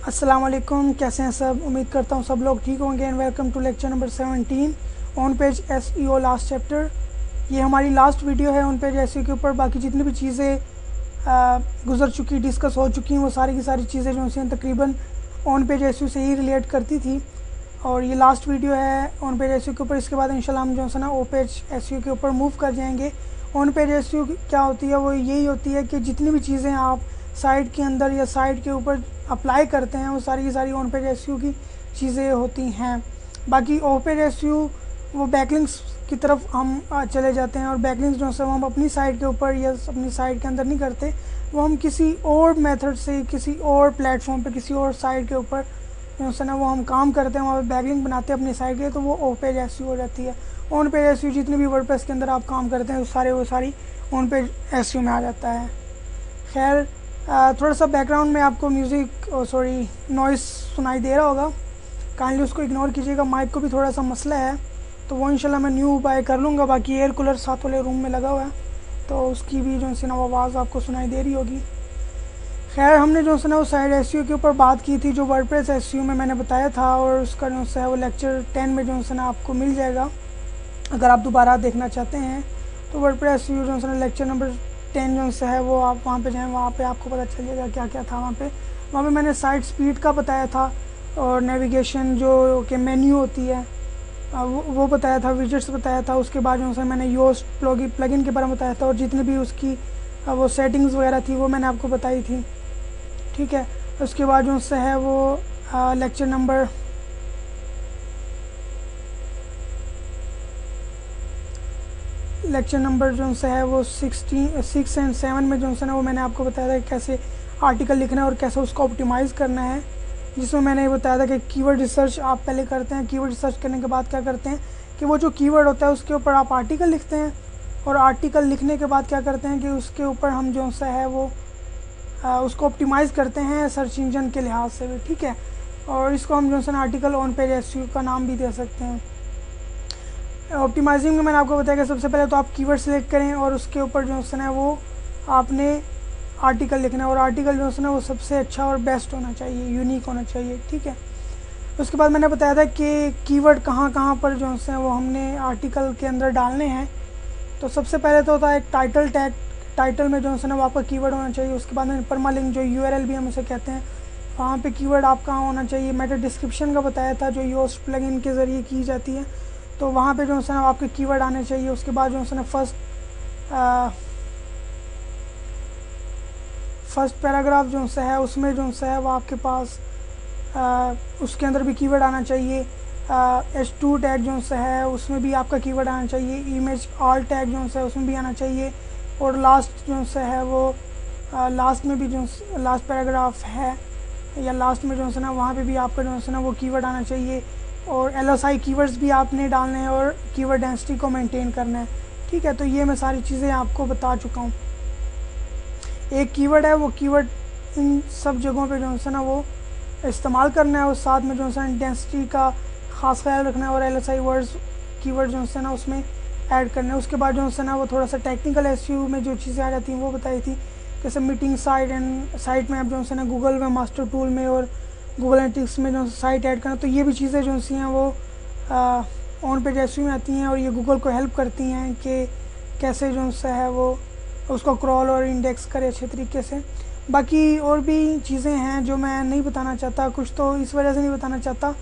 अस्सलाम वालेकुम, कैसे हैं सब। उम्मीद करता हूँ सब लोग ठीक होंगे and welcome to lecture number 17 on page SEO last chapter. ये हमारी लास्ट वीडियो है ऑन पेज एसईओ के ऊपर। बाकी जितनी भी चीज़ें गुजर चुकी, डिस्कस हो चुकी हैं, वो सारी की सारी चीज़ें जो हैं तकरीबन ऑन पेज एसईओ से ही रिलेट करती थी और ये लास्ट वीडियो है ऑन पेज एसईओ के ऊपर। इसके बाद इंशाल्लाह हम जो है ना ओ पेज एसईओ के ऊपर मूव कर जाएंगे। ऑन पेज एसईओ क्या होती है, वो यही होती है कि जितनी भी चीज़ें आप साइट के अंदर या साइट के ऊपर अप्लाई करते हैं वो सारी की सारी ऑन पेज एसईओ की चीज़ें होती हैं। बाकी ऑफ पेज एसईओ वो बैकलिंक्स की तरफ हम चले जाते हैं और बैकलिंक्स जो है हम अपनी साइट के ऊपर या अपनी साइट के अंदर नहीं करते, वो हम किसी और मेथड से किसी और प्लेटफॉर्म पे किसी और साइट के ऊपर जो है ना वो हम काम करते हैं, वहाँ पे बैकलिंक बनाते हैं अपनी साइट के लिए, तो वो ऑफ पेज एसईओ हो जाती है। ऑन पेज एसईओ जितने भी वर्डप्रेस के अंदर आप काम करते हैं वो सारी ऑन पेज एसईओ में आ जाता है। खैर थोड़ा सा बैकग्राउंड में आपको म्यूज़िक नॉइस सुनाई दे रहा होगा, काइंडली उसको इग्नोर कीजिएगा। माइक को भी थोड़ा सा मसला है तो वो इंशाल्लाह मैं न्यू बाय कर लूँगा। बाकी एयर कूलर साथ वाले रूम में लगा हुआ है तो उसकी भी जो है ना आवाज़ आपको सुनाई दे रही होगी। खैर हमने जो है ना वो साइड एसईओ के ऊपर बात की थी जो वर्डप्रेस एसईओ में मैंने बताया था, और उसका जो है वो लेक्चर 10 में जो है ना आपको मिल जाएगा अगर आप दोबारा देखना चाहते हैं। तो वर्डप्रेस एसईओ जो है ना लेक्चर नंबर 10 जो है वो आप वहाँ पे जाएँ, वहाँ पे आपको पता चलेगा क्या क्या था। वहाँ पे मैंने साइट स्पीड का बताया था और नेविगेशन जो कि मेन्यू होती है वो बताया था, विजेट्स बताया था। उसके बाद जो है मैंने योस्ट प्लगइन के बारे में बताया था और जितनी भी उसकी वो सेटिंग्स वगैरह थी वो मैंने आपको बताई थी, ठीक है। उसके बाद जो है वो लेक्चर नंबर जो है वो 6 एंड 7 में जो है ना वो मैंने आपको बताया था कि कैसे आर्टिकल लिखना है और कैसे उसको ऑप्टिमाइज़ करना है, जिसमें मैंने ये बताया था कि कीवर्ड रिसर्च आप पहले करते हैं। कीवर्ड रिसर्च करने के बाद क्या करते हैं कि वो जो कीवर्ड होता है उसके ऊपर आप आर्टिकल लिखते हैं, और आर्टिकल लिखने के बाद क्या करते हैं कि उसके ऊपर हम जो है वो उसको ऑप्टिमाइज़ करते हैं सर्च इंजन के लिहाज से भी, ठीक है। और इसको हम जो है ना आर्टिकल ऑन पेज एसईओ का नाम भी दे सकते हैं। ऑप्टिमाइजिंग में मैंने आपको बताया कि सबसे पहले तो आप कीवर्ड सेलेक्ट करें और उसके ऊपर जो है ना वो आपने आर्टिकल लिखना है, और आर्टिकल जो है ना वो सबसे अच्छा और बेस्ट होना चाहिए, यूनिक होना चाहिए, ठीक है। उसके बाद मैंने बताया था कि कीवर्ड कहाँ कहाँ पर जो है वो हमने आर्टिकल के अंदर डालने हैं। तो सबसे पहले तो होता है एक टाइटल टैग, टाइटल में जो है ना वो आपका कीवर्ड होना चाहिए। उसके बाद मैंने परमालिंक जो यूआरएल भी हम उसे कहते हैं, वहाँ पे कीवर्ड आपका होना चाहिए। मेटा डिस्क्रिप्शन का बताया था जो योस्ट प्लगइन के ज़रिए की जाती है, तो वहाँ पे जो है ना आपके कीवर्ड आने चाहिए। उसके बाद जो है ना फर्स्ट पैराग्राफ जो है उसमें जो है वो आपके पास उसके अंदर भी कीवर्ड आना चाहिए। H2 टैग जो है उसमें भी आपका कीवर्ड आना चाहिए। इमेज ऑल टैग जो है उसमें भी आना चाहिए। और लास्ट जो है वो लास्ट में भी जो लास्ट पैराग्राफ है या लास्ट में जो है ना वहाँ पे भी आपका जो है ना वो कीवर्ड आना चाहिए। और LSI कीवर्ड्स भी आपने डालने हैं और कीवर्ड डेंसिटी को मेंटेन करना है, ठीक है। तो ये मैं सारी चीज़ें आपको बता चुका हूँ। एक कीवर्ड है, वो कीवर्ड इन सब जगहों पे जो है ना वो इस्तेमाल करना है, और साथ में जो है डेंसिटी का ख़ास ख्याल रखना है और LSI वर्ड्स कीवर्ड जो है ना उसमें ऐड करना है। उसके बाद जो है ना वो थोड़ा सा टेक्निकल एसईओ में जो चीज़ें आ जाती हैं वो बताई थी, जैसे मीटिंग साइट एंड साइट में आप जो है ना गूगल में मास्टर टूल में और गूगल एनालिटिक्स में जो साइट ऐड करना। तो ये भी चीज़ें जो हैं वो ऑन पेज एसईओ में आती हैं और ये गूगल को हेल्प करती हैं कि कैसे जो है वो उसको क्रॉल और इंडेक्स करे अच्छे तरीके से। बाकी और भी चीज़ें हैं जो मैं नहीं बताना चाहता, कुछ तो इस वजह से नहीं बताना चाहता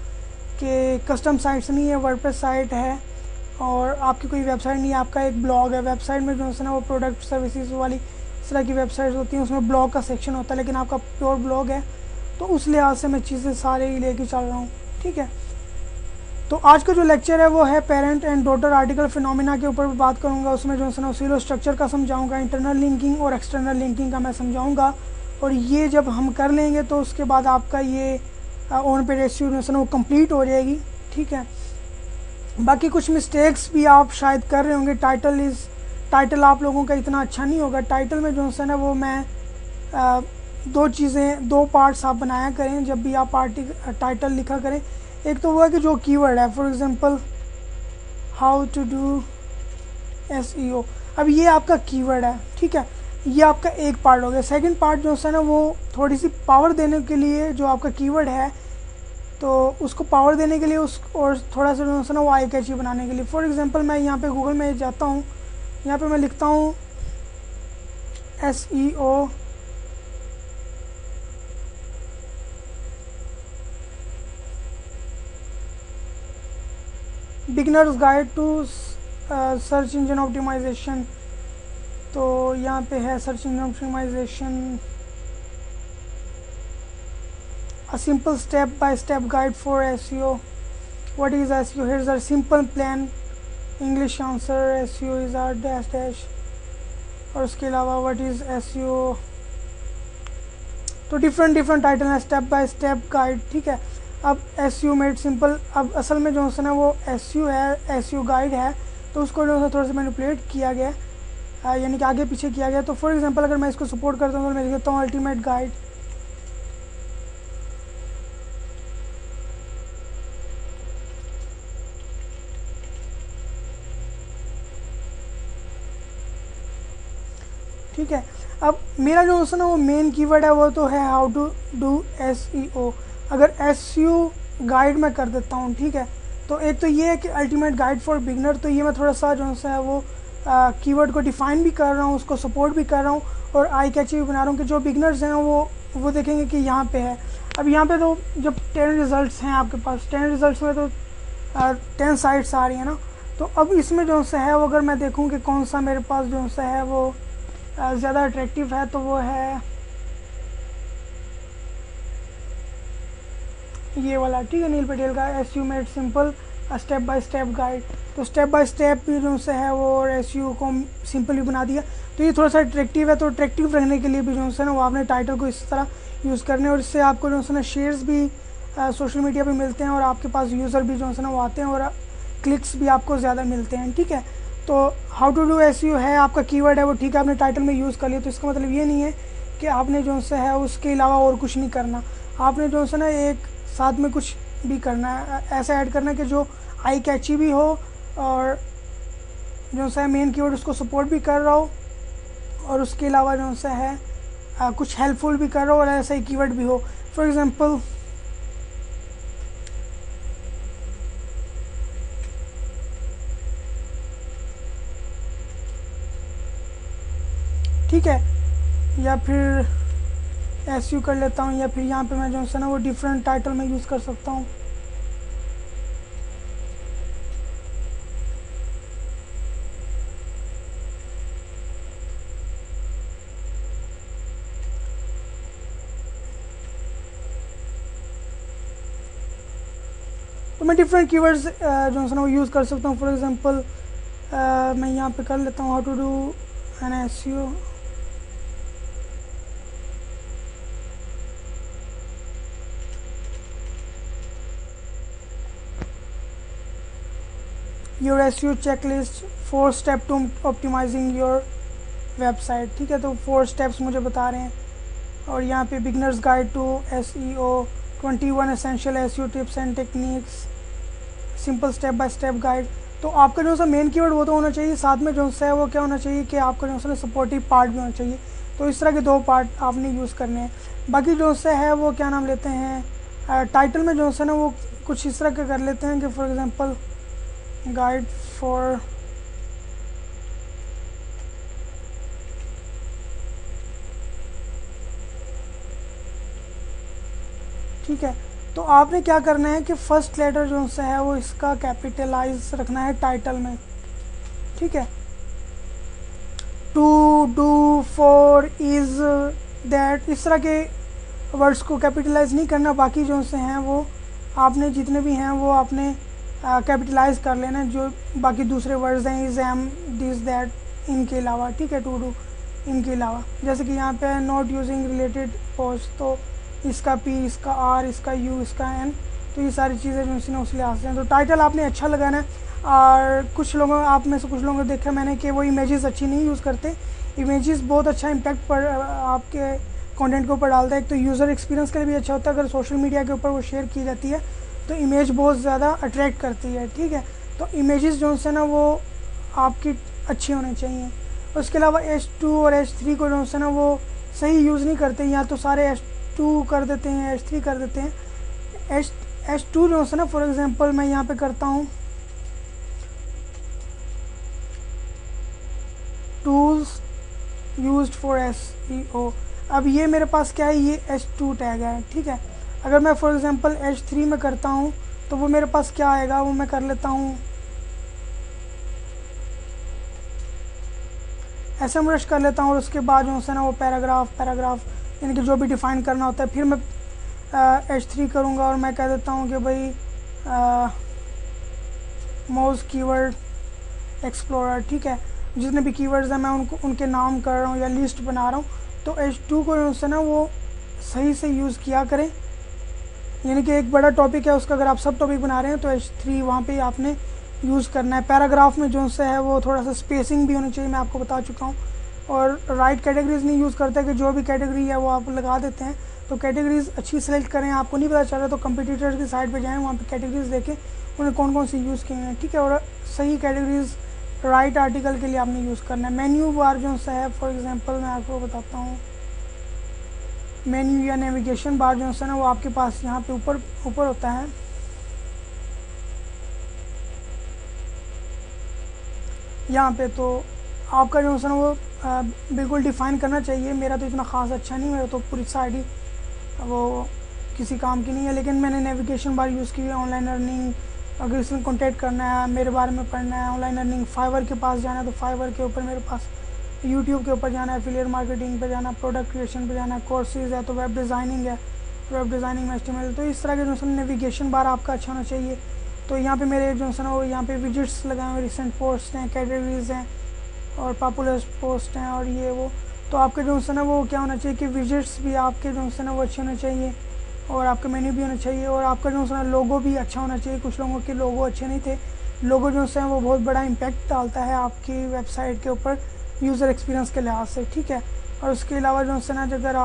कि कस्टम साइट्स नहीं है, वर्डप्रेस साइट है और आपकी कोई वेबसाइट नहीं है, आपका एक ब्लॉग है। वेबसाइट में जो है ना वो प्रोडक्ट सर्विसेज वाली इस तरह की वेबसाइट्स होती हैं, उसमें ब्लॉग का सेक्शन होता है, लेकिन आपका प्योर ब्लॉग है तो उस लिहाज से मैं चीज़ें सारे ही लेके चल रहा हूँ, ठीक है। तो आज का जो लेक्चर है वो है parent and daughter article phenomena के ऊपर बात करूँगा। उसमें जो है ना सीलो स्ट्रक्चर का समझाऊँगा, इंटरनल लिंकिंग और एक्सटर्नल लिंकिंग का मैं समझाऊँगा, और ये जब हम कर लेंगे तो उसके बाद आपका ये ऑन पेज एसईओ जो है ना वो कंप्लीट हो जाएगी, ठीक है। बाकी कुछ मिस्टेक्स भी आप शायद कर रहे होंगे। टाइटल आप लोगों का इतना अच्छा नहीं होगा। टाइटल में जो है ना वो मैं दो पार्ट्स आप बनाया करें जब भी आप टाइटल लिखा करें। एक तो वो है कि जो कीवर्ड है, for example how to do SEO, अब ये आपका कीवर्ड है, ठीक है। ये आपका एक पार्ट हो गया। सेकंड पार्ट जो है ना वो थोड़ी सी पावर देने के लिए, जो आपका कीवर्ड है तो उसको पावर देने के लिए उस और थोड़ा सा जो है ना वो आई कैची बनाने के लिए। फॉर एग्जांपल मैं यहाँ पे गूगल में जाता हूँ, यहाँ पे मैं लिखता हूँ SEO beginners guide to search engine optimisation. तो यहाँ पे है search engine optimisation, a simple step by step guide for SEO. What is SEO? Here's a simple plan. English answer, SEO is our dash dash. और उसके अलावा what is SEO, तो different title है, step by step guide. ठीक है, अब SEO made simple. अब असल में जो है ना वो SEO है, SEO गाइड है, तो उसको जो है थोड़ा सा मैनिपुलेट किया गया, यानी कि आगे पीछे किया गया। तो फॉर एग्जांपल अगर मैं इसको सपोर्ट करता हूँ तो मैं लिख देता हूँ अल्टीमेट गाइड। ठीक है, अब मेरा जो है ना वो मेन कीवर्ड है वो तो है हाउ टू डू SEO। अगर SEO गाइड मैं कर देता हूँ, ठीक है, तो एक तो ये है कि अल्टीमेट गाइड फॉर बिगनर, तो ये मैं थोड़ा सा जो है वो कीवर्ड को डिफाइन भी कर रहा हूँ, उसको सपोर्ट भी कर रहा हूँ और आई कैची भी बना रहा हूँ कि जो बिगनर्स हैं वो देखेंगे कि यहाँ पे है। अब यहाँ पे तो जब 10 रिज़ल्ट्स हैं आपके पास, 10 रिज़ल्ट्स में तो 10 साइट्स आ रही हैं ना, तो अब इसमें जो है वो अगर मैं देखूँ कि कौन सा मेरे पास जो है वो ज़्यादा अट्रैक्टिव है, तो वो है ये वाला। ठीक है, नील पटेल का SEO made simple step by step guide. तो स्टेप बाय स्टेप भी जो है वो और SEO को सिंपल भी बना दिया। तो ये थोड़ा सा अट्रैक्टिव है, तो अट्रैक्टिव रहने के लिए भी जो है ना वो आपने टाइटल को इस तरह यूज़ करने, और इससे आपको जो है ना शेयर्स भी सोशल मीडिया पे मिलते हैं और आपके पास यूज़र भी जो है ना वो आते हैं और क्लिक्स भी आपको ज़्यादा मिलते हैं। ठीक है, तो हाउ टू डू SEO है आपका कीवर्ड है वो, ठीक है, आपने टाइटल में यूज़ कर लिया, तो इसका मतलब ये नहीं है कि आपने जो है उसके अलावा और कुछ नहीं करना। आपने जो है ना एक साथ में कुछ भी करना है, ऐसा ऐड करना है कि जो आई कैची भी हो और जो है मेन कीवर्ड उसको सपोर्ट भी कर रहा हो और उसके अलावा जो है कुछ हेल्पफुल भी कर रहा हो और ऐसा ही कीवर्ड भी हो। फॉर एग्जांपल ठीक है, या फिर SEO कर लेता हूँ, या फिर यहाँ पे मैं जो है ना वो डिफरेंट टाइटल में यूज़ कर सकता हूँ। तो मैं डिफरेंट कीवर्ड्स जो है ना वो यूज़ कर सकता हूँ। फॉर एग्जांपल मैं यहाँ पे कर लेता हूँ how to do an SEO। Your SEO checklist 4 step to optimising your website. ठीक है, तो 4 स्टेप्स मुझे बता रहे हैं, और यहाँ पे beginners guide to SEO, 21 essential SEO tips and techniques, simple step by step guide. तो आपका जो है मेन कीवर्ड वो तो होना चाहिए, साथ में जो है वो क्या होना चाहिए कि आपका जो है सपोर्टिव पार्ट भी होना चाहिए। तो इस तरह के 2 पार्ट आपने यूज़ करने हैं। बाकी जो है वो क्या नाम लेते हैं, टाइटल में जो है ना वो कुछ इस तरह के कर लेते हैं कि फॉर एग्जांपल गाइड फॉर ठीक है, तो आपने क्या करना है कि फर्स्ट लेटर जो है वो इसका कैपिटलाइज रखना है टाइटल में। ठीक है, to, do, for, is, that, इस तरह के वर्ड्स को कैपिटलाइज नहीं करना। बाकी जो से हैं वो आपने जितने भी हैं वो आपने कैपिटलाइज कर लेना, जो बाकी दूसरे वर्ड्स हैं इज, एम, दिस, दैट, इनके अलावा। ठीक है, टू, डू, इनके अलावा, जैसे कि यहाँ पे नॉट यूजिंग रिलेटेड पोस्ट, तो इसका P, इसका R, इसका U, इसका N, तो ये सारी चीज़ें जो इसने उस लिहाज से हैं। तो टाइटल आपने अच्छा लगाना है। और कुछ लोगों आप में से कुछ लोगों को देखा मैंने कि वो इमेजेस अच्छी नहीं यूज़ करते। इमेजेस बहुत अच्छा इम्पैक्ट पर आपके कंटेंट के ऊपर डालता है। एक तो यूज़र एक्सपीरियंस के लिए भी अच्छा होता है, अगर सोशल मीडिया के ऊपर वो शेयर की जाती है तो इमेज बहुत ज़्यादा अट्रैक्ट करती है। ठीक है, तो इमेजेस जो है ना वो आपकी अच्छी होनी चाहिए। उसके अलावा H2 और H3 को जो है ना वो सही यूज़ नहीं करते, या तो सारे H2 कर देते हैं, H3 कर देते हैं। H2 जो है ना, फॉर एग्जांपल मैं यहाँ पे करता हूँ टूल्स यूज्ड फॉर SEO। अब ये मेरे पास क्या है, ये H2 टैग है, ठीक है। अगर मैं फॉर एग्जांपल H3 में करता हूँ तो वो मेरे पास क्या आएगा, वो मैं कर लेता हूँ SEMrush कर लेता हूँ, और उसके बाद जो है ना वो पैराग्राफ यानी कि जो भी डिफ़ाइन करना होता है, फिर मैं H3 करूँगा और मैं कह देता हूँ कि भाई मोस्ट कीवर्ड एक्सप्लोरर, ठीक है। जितने भी कीवर्ड्स हैं मैं उनके नाम कर रहा हूँ या लिस्ट बना रहा हूँ। तो H2 को जो है ना वो सही से यूज़ किया करें, यानी कि एक बड़ा टॉपिक है उसका अगर आप सब टॉपिक बना रहे हैं तो H3 वहाँ पे आपने यूज़ करना है। पैराग्राफ में जो है वो थोड़ा सा स्पेसिंग भी होनी चाहिए, मैं आपको बता चुका हूँ। और राइट कैटेगरीज नहीं यूज़ करते कि जो भी कैटेगरी है वो आप लगा देते हैं। तो कैटेगरीज अच्छी सेलेक्ट करें। आपको नहीं पता चल रहा तो कंपटीटर्स की साइट पे जाएं, वहाँ पे कैटेगरीज देखें उन्हें कौन कौन सी यूज़ किए हैं, ठीक है। और सही कैटेगरीज राइट आर्टिकल के लिए आपने यूज़ करना है। मेन्यू बार जो है फॉर एग्जांपल मैं आपको बताता हूँ, मेन्यू या नेविगेशन बार जो है ना वो आपके पास यहाँ पे ऊपर होता है। यहाँ पे तो आपका जो है ना वो बिल्कुल डिफ़ाइन करना चाहिए। मेरा तो इतना ख़ास अच्छा नहीं, मेरा तो पूरी साइड ही वो किसी काम की नहीं है, लेकिन मैंने नेविगेशन बार यूज़ की है। ऑनलाइन अर्निंग, अगर किसी ने कॉन्टैक्ट करना है, मेरे बारे में पढ़ना है, ऑनलाइन अर्निंग, फाइवर के पास जाना है तो फाइवर के ऊपर मेरे पास, यूट्यूब के ऊपर जाना है, एफिलिएट मार्केटिंग पे जाना, प्रोडक्ट क्रिएशन पे जाना है, कोर्सेज है, तो वेब डिज़ाइनिंग है, वेब डिज़ाइनिंग में HTML। तो इस तरह के जो है नेविगेशन बार आपका अच्छा होना चाहिए। तो यहाँ पे मेरे जो है ना वो यहाँ पे विजिट्स लगाए हुए, रिसेंट पोस्ट हैं, कैटेगरीज हैं और पॉपुलर पोस्ट हैं और ये वो। तो आपके जो है ना वो क्या होना चाहिए कि विजिट्स भी आपके जो है ना वो अच्छे होने चाहिए, और आपका मेन्यू भी होना चाहिए, और आपका जो है ना लोगो भी अच्छा होना चाहिए। कुछ लोगों के लोगो अच्छे नहीं थे। लोगो जो है वो बहुत बड़ा इम्पैक्ट डालता है आपकी वेबसाइट के ऊपर यूज़र एक्सपीरियंस के लिहाज से, ठीक है। और उसके अलावा जो है ना अगर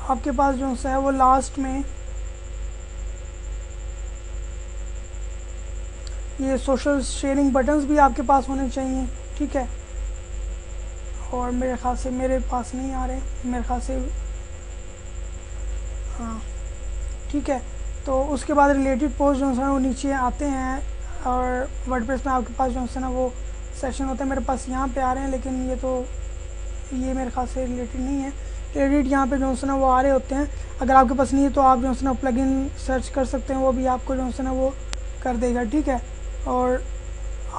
आपके पास जो है वो लास्ट में ये सोशल शेयरिंग बटन्स भी आपके पास होने चाहिए, ठीक है। और मेरे ख्याल से मेरे पास नहीं आ रहे, मेरे ख्याल से हाँ, ठीक है। तो उसके बाद रिलेटेड पोस्ट जो है वो नीचे आते हैं, और वर्डप्रेस में आपके पास जो है ना वो सेक्शन होता है। मेरे पास यहाँ पे आ रहे हैं, लेकिन ये मेरे ख्याल से रिलेटेड नहीं है। एडिट यहाँ पे जो है ना वो आ रहे होते हैं। अगर आपके पास नहीं है तो आप जो है ना प्लगइन सर्च कर सकते हैं, वो भी आपको जो है ना वो कर देगा, ठीक है। और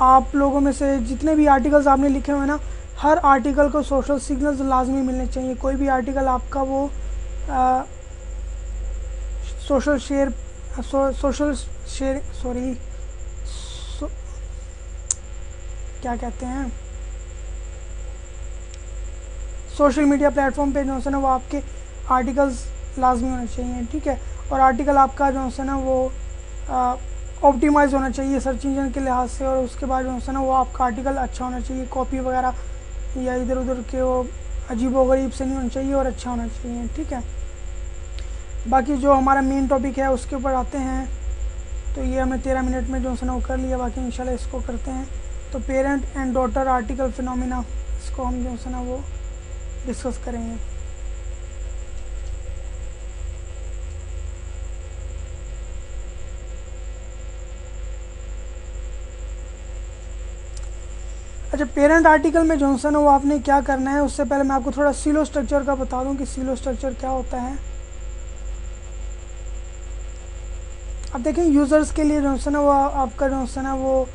आप लोगों में से जितने भी आर्टिकल्स आपने लिखे हुए हैं ना, हर आर्टिकल को सोशल सिग्नल्स लाजमी मिलने चाहिए। कोई भी आर्टिकल आपका वो सोशल शेयर क्या कहते हैं, सोशल मीडिया प्लेटफॉर्म पे जो है ना वो आपके आर्टिकल्स लाजमी होने चाहिए, ठीक है। और आर्टिकल आपका जो है ना वो ऑप्टिमाइज़ होना चाहिए सर्च इंजन के लिहाज से, और उसके बाद जो है ना वो आपका आर्टिकल अच्छा होना चाहिए, कॉपी वगैरह या इधर उधर के वो अजीबोगरीब से नहीं होना चाहिए, और अच्छा होना चाहिए, ठीक है। बाकी जो हमारा मेन टॉपिक है उसके ऊपर आते हैं। तो ये हमने 13 मिनट में जो है ना वो कर लिया, बाकी इंशाल्लाह इसको करते हैं। तो parent and daughter article phenomena, इसको हम जो है ना वो डिस्कस करेंगे। अच्छा, पेरेंट आर्टिकल में जो है ना वो आपने क्या करना है, उससे पहले मैं आपको थोड़ा सीलो स्ट्रक्चर का बता दूं कि सीलो स्ट्रक्चर क्या होता है। अब देखें, यूज़र्स के लिए जो है ना वो आपका जो है ना वो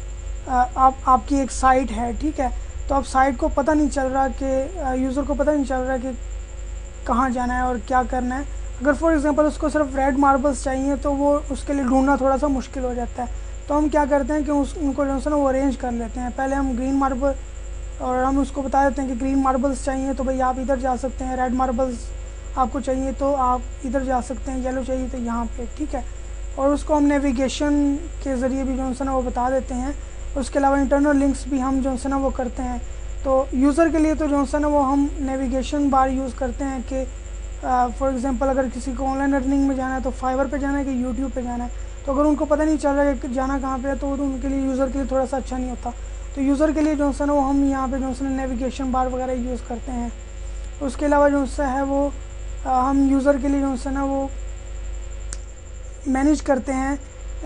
आपकी एक साइट है, ठीक है। तो अब साइट को पता नहीं चल रहा कि यूज़र को पता नहीं चल रहा कि कहाँ जाना है और क्या करना है। अगर फॉर एग्जांपल उसको सिर्फ रेड मार्बल्स चाहिए तो वो उसके लिए ढूंढना थोड़ा सा मुश्किल हो जाता है। तो हम क्या करते हैं कि उनको जो है ना वो अरेंज कर लेते हैं। पहले हम ग्रीन मार्बल, और हम उसको बता देते हैं कि ग्रीन मार्बल्स चाहिए तो भाई आप इधर जा सकते हैं, रेड मार्बल्स आपको चाहिए तो आप इधर जा सकते हैं, येलो चाहिए तो यहाँ पे, ठीक है। और उसको हम नेविगेशन के ज़रिए भी जो है ना वो बता देते हैं। उसके अलावा इंटरनल लिंक्स भी हम जो है ना वो करते हैं। तो यूज़र के लिए तो जो है ना वो हम नेविगेशन बार यूज़ करते हैं कि फॉर एग्जांपल अगर किसी को ऑनलाइन अर्निंग में जाना है तो फाइवर पे जाना है कि यूट्यूब पे जाना है, तो अगर उनको पता नहीं चल रहा है कि जाना कहाँ पे है तो उनके लिए यूज़र के लिए थोड़ा सा अच्छा नहीं होता। तो यूज़र के लिए जो है ना वो हम यहाँ पे जो है ना नेविगेशन बार वगैरह यूज़ करते हैं। उसके अलावा जो है वो हम यूज़र के लिए जो है ना वो मैनेज करते हैं।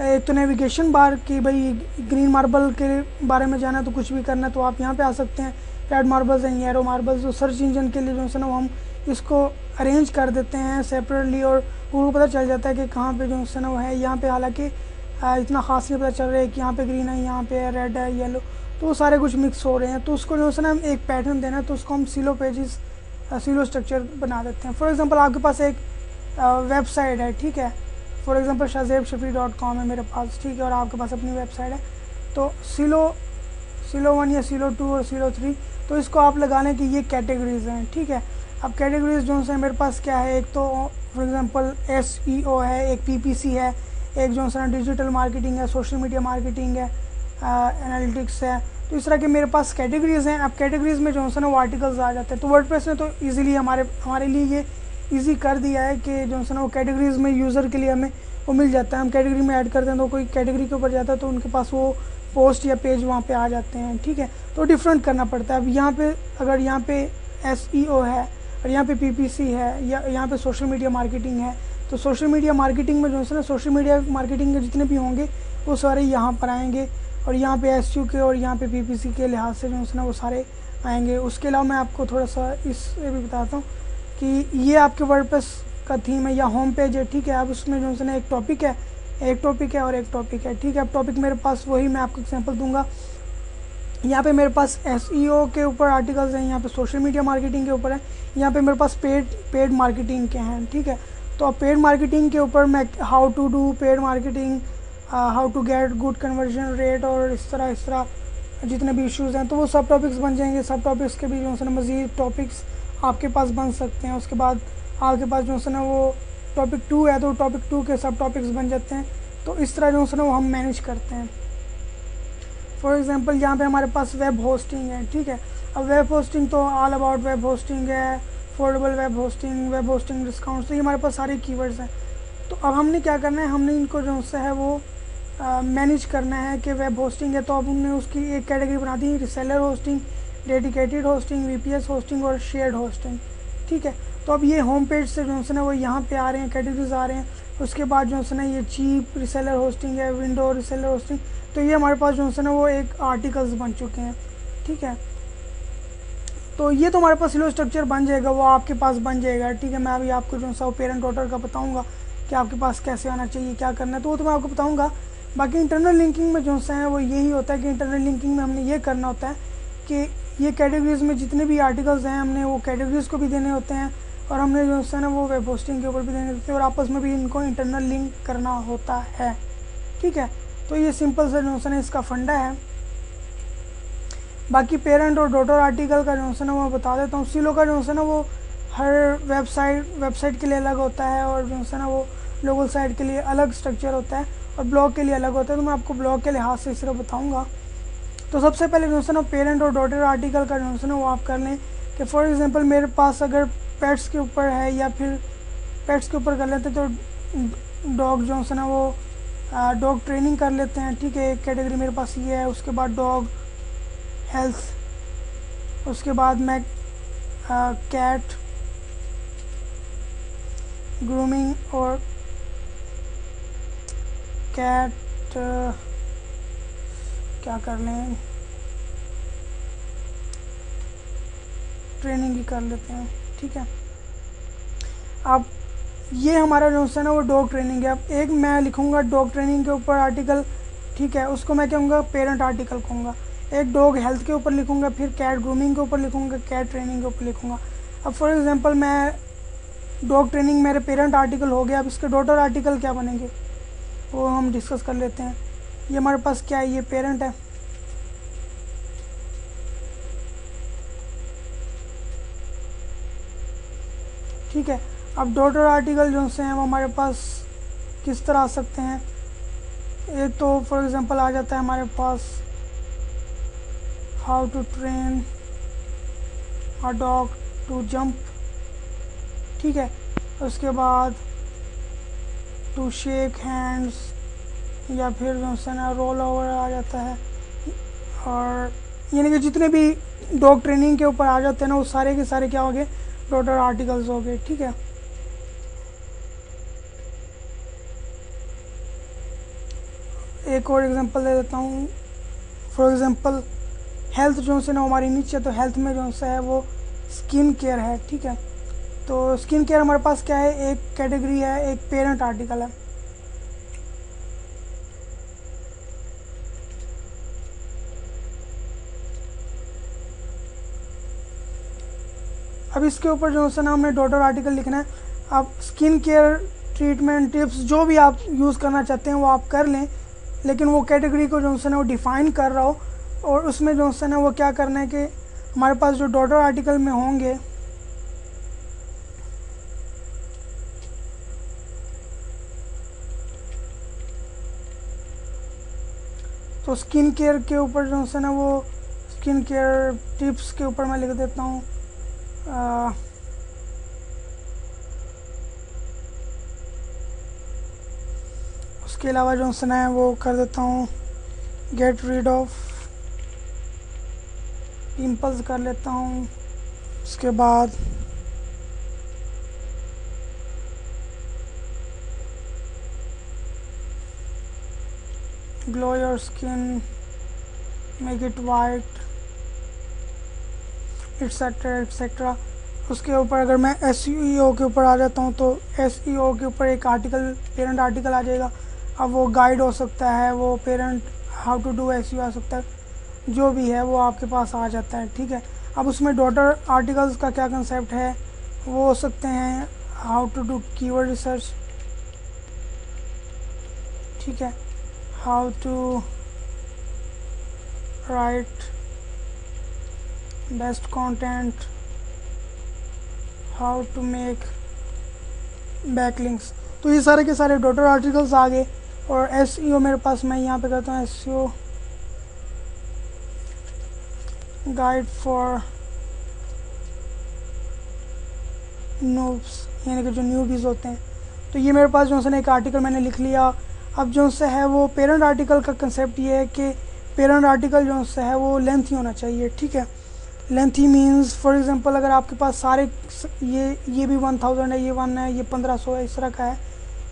एक तो नेविगेशन बार कि भाई ग्रीन मार्बल के बारे में जाना है तो कुछ भी करना है तो आप यहाँ पे आ सकते हैं। Red marbles and yellow marbles, तो सर्च इंजन के लिए जो है ना हम इसको अरेंज कर देते हैं सेपरेटली, और उनको पता चल जाता है कि कहाँ पे जो है ना वो है। यहाँ पे हालांकि इतना ख़ास नहीं पता चल रहा है कि यहाँ पे ग्रीन है, यहाँ पे रेड है, येलो, तो वो सारे कुछ मिक्स हो रहे हैं। तो उसको जो है ना हम एक पैटर्न देना है, तो उसको हम सिलो पेजेस सिलो स्ट्रक्चर बना देते हैं। फॉर एग्जांपल आपके पास एक वेबसाइट है, ठीक है, फॉर एग्जांपल shazebshafri.com है मेरे पास, ठीक है, और आपके पास अपनी वेबसाइट है। तो सिलो 1 या सिलो 2 और सिलो 3, तो इसको आप लगा लें कि ये कैटेगरीज हैं, ठीक है। अब कैटेगरीज जो है मेरे पास क्या है, एक तो फॉर एग्जांपल SEO है, एक PPC है, एक जो है डिजिटल मार्केटिंग है, सोशल मीडिया मार्केटिंग है, एनालिटिक्स है। तो इस तरह के मेरे पास कैटेगरीज हैं। अब कैटेगरीज में जो है ना वो आर्टिकल्स आ जाते हैं। तो वर्डप्रेस ने तो ईजिली हमारे लिए ये ईजी कर दिया है कि जो है ना वो कैटेगरीज में यूज़र के लिए हमें वो मिल जाता है। हम कैटेगरी में ऐड करते हैं तो कोई कैटेगरी के ऊपर जाता है तो उनके पास वो पोस्ट या पेज वहाँ पे आ जाते हैं, ठीक है। तो डिफरेंट करना पड़ता है। अब यहाँ पे अगर यहाँ पे SEO है और यहाँ पे PPC है या यहाँ पे सोशल मीडिया मार्केटिंग है, तो सोशल मीडिया मार्केटिंग में जो है ना सोशल मीडिया मार्केटिंग के जितने भी होंगे वो सारे यहाँ पर आएंगे, और यहाँ पे SEO के और यहाँ पे PPC के लिहाज से जो है ना वो सारे आएंगे। उसके अलावा मैं आपको थोड़ा सा इससे भी बताता हूँ कि ये आपके वर्डप्रेस का थीम है या होम पेज है, ठीक है। अब उसमें जो है ना एक टॉपिक है और एक टॉपिक है, ठीक है। अब टॉपिक मेरे पास वही मैं आपको एग्जांपल दूंगा। यहाँ पे मेरे पास SEO के ऊपर आर्टिकल्स हैं, यहाँ पे सोशल मीडिया मार्केटिंग के ऊपर है, यहाँ पे मेरे पास पेड मार्केटिंग के हैं, ठीक है। तो अब पेड मार्केटिंग के ऊपर मैं how to do paid marketing, how to get good conversion rate, और इस तरह जितने भी इश्यूज़ हैं तो वो सब टॉपिक्स बन जाएंगे। सब टॉपिक्स के भी जो है ना मज़ीद टॉपिक्स आपके पास बन सकते हैं। उसके बाद आपके पास जो है ना वो टॉपिक 2 है तो टॉपिक 2 के सब टॉपिक्स बन जाते हैं। तो इस तरह जो है ना वो हम मैनेज करते हैं। फॉर एग्जांपल यहाँ पे हमारे पास वेब होस्टिंग है, ठीक है। अब वेब होस्टिंग तो ऑल अबाउट वेब होस्टिंग है, अफोर्डेबल वेब होस्टिंग डिस्काउंट, तो ये हमारे पास सारे कीवर्ड्स हैं। तो अब हमने क्या करना है, हमने इनको जो है वो मैनेज करना है कि वेब होस्टिंग है तो अब हमने उसकी एक कैटेगरी बना दी, reseller hosting, dedicated hosting, VPS hosting और शेयर्ड होस्टिंग, ठीक है। तो अब ये होम पेज से जो है ना वो यहाँ पे आ रहे हैं, कैटेगरीज आ रहे हैं। उसके बाद जो है ना ये चीप रिसेलर होस्टिंग है, विंडो रिसेलर होस्टिंग, तो ये हमारे पास जो है ना वो एक आर्टिकल्स बन चुके हैं, ठीक है। तो ये तो हमारे पास सिलो स्ट्रक्चर बन जाएगा, वो आपके पास बन जाएगा, ठीक है। मैं अभी आपको जो है पेरेंट डॉटर का बताऊँगा कि आपके पास कैसे आना चाहिए, क्या करना है, तो वो तो मैं आपको बताऊँगा। बाकी इंटरनल लिंकिंग में जो है वो यही होता है कि इंटरनल लिंकिंग में हमने ये करना होता है कि ये कैटेगरीज में जितने भी आर्टिकल्स हैं हमने वो कैटेगरीज़ को भी देने होते हैं, और हमने जो है ना वो वेब होस्टिंग के ऊपर भी देने होते हैं, और आपस में भी इनको इंटरनल लिंक करना होता है, ठीक है। तो ये सिंपल सा जो है ना इसका फंडा है। बाकी पेरेंट और डॉटर आर्टिकल का जो है ना वो बता देता हूँ। सिलो का जो है ना वो हर वेबसाइट के लिए अलग होता है, और जो है ना वो लोकल साइट के लिए अलग स्ट्रक्चर होता है, और ब्लॉग के लिए अलग होता है। तो मैं आपको ब्लॉग के लिहाज से सिर्फ बताऊँगा। तो सबसे पहले जो है ना पेरेंट और डॉटर आर्टिकल का जो है ना वो आप कर लें कि फॉर एग्जांपल मेरे पास अगर पेट्स के ऊपर है, या फिर पेट्स के ऊपर कर लेते हैं तो डॉग जो है ना वो डॉग ट्रेनिंग कर लेते हैं, ठीक है। एक कैटेगरी मेरे पास ये है। उसके बाद डॉग हेल्थ, उसके बाद मैं कैट ग्रूमिंग और कैट क्या कर लें, ट्रेनिंग ही कर लेते हैं, ठीक है। अब ये हमारा जो है ना वो डॉग ट्रेनिंग है। अब एक मैं लिखूँगा डॉग ट्रेनिंग के ऊपर आर्टिकल, ठीक है, उसको मैं कहूँगा पेरेंट आर्टिकल कहूँगा। एक डॉग हेल्थ के ऊपर लिखूँगा, फिर कैट ग्रूमिंग के ऊपर लिखूँगा, कैट ट्रेनिंग के ऊपर लिखूँगा। अब फॉर एग्जांपल मैं डॉग ट्रेनिंग मेरे पेरेंट आर्टिकल हो गया। अब इसके डॉटर आर्टिकल क्या बनेंगे वो हम डिस्कस कर लेते हैं। ये हमारे पास क्या है, ये पेरेंट है, ठीक है। अब डॉटर आर्टिकल जो से हैं वो हमारे पास किस तरह आ सकते हैं। एक तो फॉर एग्जांपल आ जाता है हमारे पास how to train a dog to jump, ठीक है। उसके बाद टू शेक हैंड्स या फिर जो है ना रोल ओवर आ जाता है, और यानी कि जितने भी डॉग ट्रेनिंग के ऊपर आ जाते हैं ना वो सारे के सारे क्या हो गए, डॉटर आर्टिकल्स हो गए। ठीक है, एक और एग्जांपल दे देता हूँ। फॉर एग्जांपल हेल्थ जो से ना हमारी नीचे, तो हेल्थ में जो सा है वो स्किन केयर है। ठीक है, तो स्किन केयर हमारे पास क्या है, एक कैटेगरी है, एक पेरेंट आर्टिकल है। अब इसके ऊपर जो है ना हमने डॉटर आर्टिकल लिखना है। अब स्किन केयर ट्रीटमेंट टिप्स जो भी आप यूज़ करना चाहते हैं वो आप कर लें, लेकिन वो कैटेगरी को जो है ना वो डिफ़ाइन कर रहा हो, और उसमें जो है ना वो क्या करना है कि हमारे पास जो डॉटर आर्टिकल में होंगे तो स्किन केयर के ऊपर जो है ना वो स्किन केयर टिप्स के ऊपर मैं लिख देता हूँ उसके अलावा जो है वो कर देता हूँ गेट रीड ऑफ पिंपल्स कर लेता हूँ। उसके बाद glow your skin, make it white, etcetera etcetera. उसके ऊपर अगर मैं SEO के ऊपर आ जाता हूँ तो SEO के ऊपर एक आर्टिकल, पेरेंट आर्टिकल आ जाएगा। अब वो गाइड हो सकता है, वो parent how to do SEO आ सकता है, जो भी है वो आपके पास आ जाता है। ठीक है, अब उसमें डॉटर आर्टिकल्स का क्या कंसेप्ट है, वो हो सकते हैं how to do keyword research, ठीक है, how to write best content, how to make backlinks. तो ये सारे के सारे डॉटर आर्टिकल्स आ गए। और SEO मेरे पास, मैं यहाँ पे करता हूँ SEO गाइड फॉर नूब्स, यानी कि जो न्यूबीज़ होते हैं। तो ये मेरे पास जो है एक आर्टिकल मैंने लिख लिया। अब जो से है वो पेरेंट आर्टिकल का कंसेप्ट ये है कि पेरेंट आर्टिकल जो से है वो लेंथी होना चाहिए। ठीक है, लेंथी मींस फॉर एग्जांपल अगर आपके पास सारे ये भी 1000 है, ये 1 है, ये 1500 है, इस तरह का है,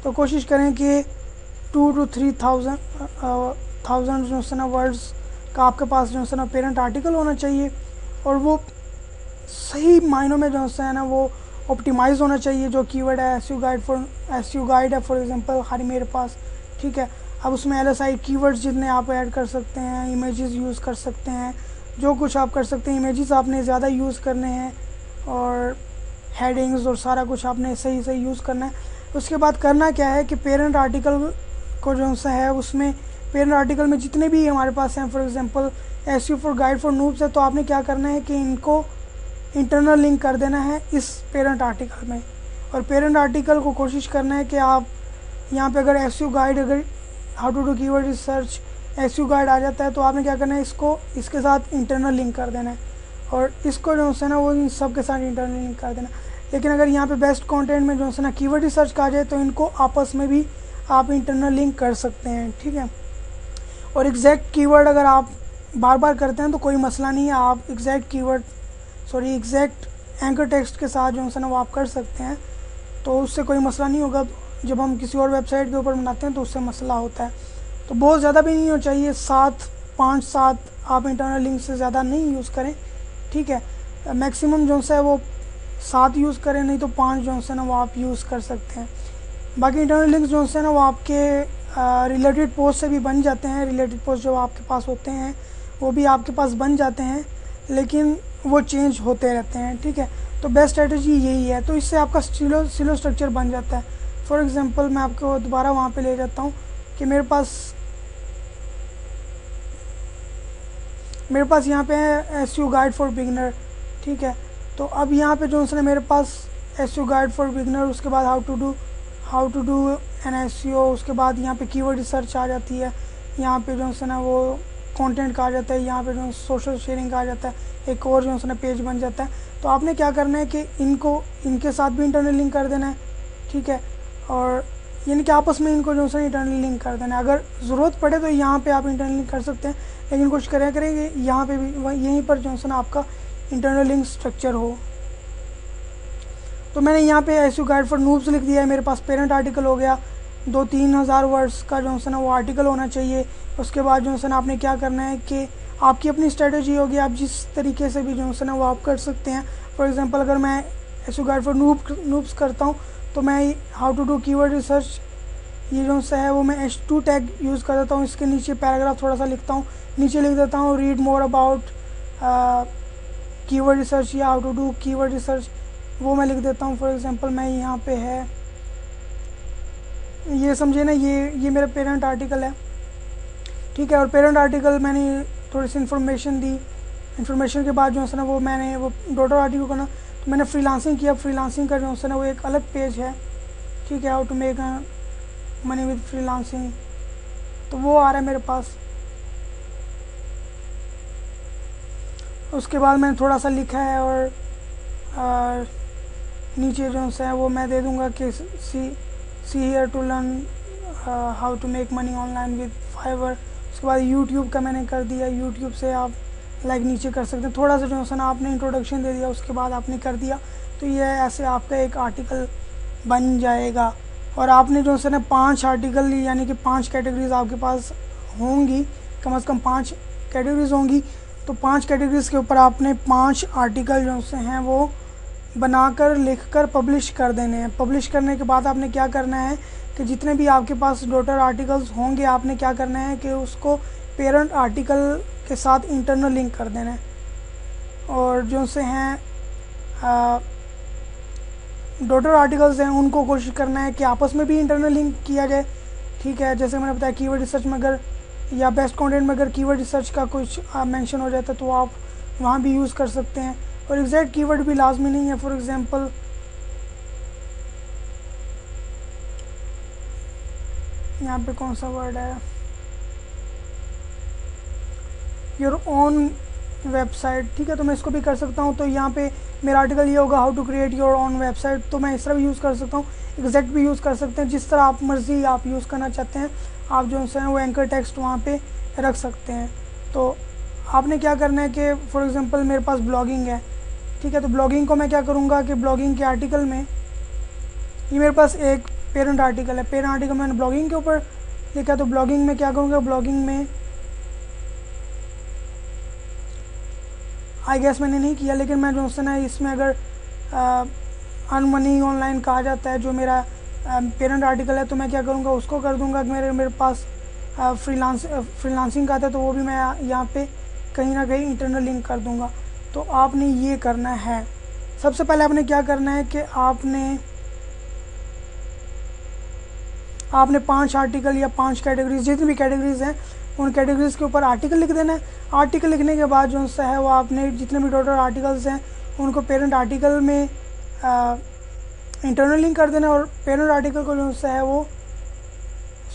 तो कोशिश करें कि 2 to 3000 जो है ना वर्ड्स का आपके पास जो है ना पेरेंट आर्टिकल होना चाहिए, और वो सही मायनों में जो है ना वो ऑप्टिमाइज़ होना चाहिए। जो कीवर्ड है SEO गाइड है फॉर एग्जांपल हर मेरे पास। ठीक है, अब उसमें LSI कीवर्ड्स जितने आप ऐड कर सकते हैं, इमेजेस यूज़ कर सकते हैं, जो कुछ आप कर सकते हैं, इमेजेस आपने ज़्यादा यूज़ करने हैं, और हेडिंग्स और सारा कुछ आपने सही सही यूज़ करना है। उसके बाद करना क्या है कि पेरेंट आर्टिकल को जो सा है उसमें पेरेंट आर्टिकल में जितने भी हमारे पास हैं, for example SEO for guide for noobs है, तो आपने क्या करना है कि इनको इंटरनल लिंक कर देना है इस पेरेंट आर्टिकल में। और पेरेंट आर्टिकल को कोशिश करना है कि आप यहाँ पे अगर SEO गाइड, अगर how to do keyword research SEO guide आ जाता है, तो आपने क्या करना है, इसको इसके साथ इंटरनल लिंक कर देना है, और इसको जो है ना वो इन सब के साथ इंटरनल लिंक कर देना। लेकिन अगर यहाँ पे बेस्ट कंटेंट में जो है ना कीवर्ड रिसर्च का आ जाए, तो इनको आपस में भी आप इंटरनल लिंक कर सकते हैं। ठीक है, और एग्जैक्ट कीवर्ड अगर आप बार बार करते हैं तो कोई मसला नहीं है, आप एग्जैक्ट एंकर टेक्स्ट के साथ जो है ना वो आप कर सकते हैं, तो उससे कोई मसला नहीं होगा। जब हम किसी और वेबसाइट के ऊपर बनाते हैं तो उससे मसला होता है। तो बहुत ज़्यादा भी नहीं होना चाहिए, 5-7 आप इंटरनल लिंक से ज़्यादा नहीं यूज़ करें। ठीक है, मैक्सिमम जो है वो 7 यूज़ करें, नहीं तो 5 जो है ना वो आप यूज़ कर सकते हैं। बाकी इंटरनल लिंक्स जो है ना वो आपके रिलेटेड पोस्ट से भी बन जाते हैं, रिलेटेड पोस्ट जो आपके पास होते हैं वो भी आपके पास बन जाते हैं, लेकिन वो चेंज होते रहते हैं। ठीक है, तो बेस्ट स्ट्रेटजी यही है। तो इससे आपका सिलो स्ट्रक्चर बन जाता है। फॉर एग्जांपल मैं आपको दोबारा वहाँ पे ले जाता हूँ कि मेरे पास यहाँ पे है SEO गाइड फॉर बिगिनर। ठीक है, तो अब यहाँ पे जो है मेरे पास SEO गाइड फॉर बिगिनर, उसके बाद how to do an SEO, उसके बाद यहाँ पे कीवर्ड रिसर्च आ जाती है। यहाँ पे जो है ना वो कंटेंट कहा जाता है, यहाँ पे जो सोशल शेयरिंग कहा जाता है, एक और जो है पेज बन जाता है। तो आपने क्या करना है कि इनके साथ भी इंटरनल लिंक कर देना है, ठीक है, और यानी कि आपस में इनको जो है इंटरनल लिंक कर देना है। अगर ज़रूरत पड़े तो यहाँ पे आप इंटरनल लिंक कर सकते हैं, लेकिन कोशिश करेंगे यहाँ पे भी यहीं पर जो है आपका इंटरनल लिंक स्ट्रक्चर हो। तो मैंने यहाँ पे एसईओ गाइड फॉर नूब्स लिख दिया है। मेरे पास पेरेंट आर्टिकल हो गया, 2-3 हज़ार वर्ड्स का जो है वो आर्टिकल होना चाहिए। उसके बाद जो है आपने क्या करना है कि आपकी अपनी स्ट्रेटजी होगी, आप जिस तरीके से भी जो है वो आप कर सकते हैं। फॉर एग्जांपल अगर मैं एसईओ गाइड फॉर नूब्स करता हूँ तो मैं how to do keyword research, ये जो है वो मैं H2 टैग यूज़ कर देता हूँ। इसके नीचे पैराग्राफ थोड़ा सा लिखता हूँ, नीचे लिख देता हूँ read more about keyword research या how to do keyword research, वो मैं लिख देता हूँ। फॉर एग्जांपल मैं यहाँ पे है, ये समझे ना, ये मेरा पेरेंट आर्टिकल है, ठीक है। और पेरेंट आर्टिकल मैंने थोड़ी सी इन्फॉर्मेशन दी, इन्फॉर्मेशन के बाद जो है ना वो मैंने वो डॉटर आर्टिकल को ना तो मैंने फ्रीलांसिंग किया। फ्रीलांसिंग का जो है ना वो एक अलग पेज है, ठीक है, how to make money with freelancing, तो वो आ रहा है मेरे पास। उसके बाद मैंने थोड़ा सा लिखा है और नीचे जो है वो मैं दे दूँगा कि see here to learn how to make money online with Fiverr. उसके बाद यूट्यूब का मैंने कर दिया, यूट्यूब से आप लाइक नीचे कर सकते हैं। थोड़ा सा जो है ना आपने इंट्रोडक्शन दे दिया, उसके बाद आपने कर दिया, तो ये ऐसे आपका एक आर्टिकल बन जाएगा। और आपने जो है ना 5 आर्टिकल यानी कि 5 कैटेगरीज आपके पास होंगी, कम से कम 5 कैटेगरीज होंगी। तो 5 कैटेगरीज के ऊपर आपने 5 आर्टिकल जो से हैं वो बनाकर लिखकर पब्लिश कर देने हैं। पब्लिश करने के बाद आपने क्या करना है कि जितने भी आपके पास डॉटर आर्टिकल्स होंगे आपने क्या करना है कि उसको पेरेंट आर्टिकल के साथ इंटरनल लिंक कर देना है। और जो से हैं डॉटर आर्टिकल्स हैं उनको कोशिश करना है कि आपस में भी इंटरनल लिंक किया जाए, ठीक है। जैसे मैंने बताया कीवर्ड रिसर्च में अगर या बेस्ट कंटेंट में अगर कीवर्ड रिसर्च का कुछ मेंशन हो जाता है तो आप वहाँ भी यूज़ कर सकते हैं। और एग्जैक्ट कीवर्ड भी लाजमी नहीं है। फॉर एग्जांपल यहाँ पे कौन सा वर्ड है, योर ओन वेबसाइट, ठीक है, तो मैं इसको भी कर सकता हूँ। तो यहाँ पे मेरा आर्टिकल ये होगा how to create your own website, तो मैं इस तरह भी यूज़ कर सकता हूँ, एग्जैक्ट भी यूज़ कर सकते हैं, जिस तरह आप मर्ज़ी आप यूज़ करना चाहते हैं आप जो है वो एंकर टेक्स्ट वहाँ पे रख सकते हैं। तो आपने क्या करना है कि फॉर एग्जांपल मेरे पास ब्लॉगिंग है, ठीक है, तो ब्लॉगिंग को मैं क्या करूँगा कि ब्लॉगिंग के आर्टिकल में ये मेरे पास एक पेरेंट आर्टिकल है, पेरेंट आर्टिकल मैंने ब्लॉगिंग के ऊपर लिखा, तो ब्लॉगिंग में क्या करूँगा, ब्लॉगिंग में आई गेस मैंने नहीं किया, लेकिन मैं जो है ना इसमें अगर अर्न मनी ऑनलाइन कहा जाता है जो मेरा पेरेंट आर्टिकल है, तो मैं क्या करूँगा उसको कर दूँगा कि मेरे पास फ्रीलांसिंग का आता है, तो वो भी मैं यहाँ पे कहीं ना कहीं इंटरनल लिंक कर दूँगा। तो आपने ये करना है। सबसे पहले आपने क्या करना है कि आपने 5 आर्टिकल या 5 कैटेगरीज जितनी भी कैटेगरीज हैं उन कैटेगरीज के ऊपर आर्टिकल लिख देना है। आर्टिकल लिखने के बाद जो है वो आपने जितने भी टोटल आर्टिकल्स हैं उनको पेरेंट आर्टिकल में इंटरनल लिंक कर देना, और पेरेंट आर्टिकल को जो है वो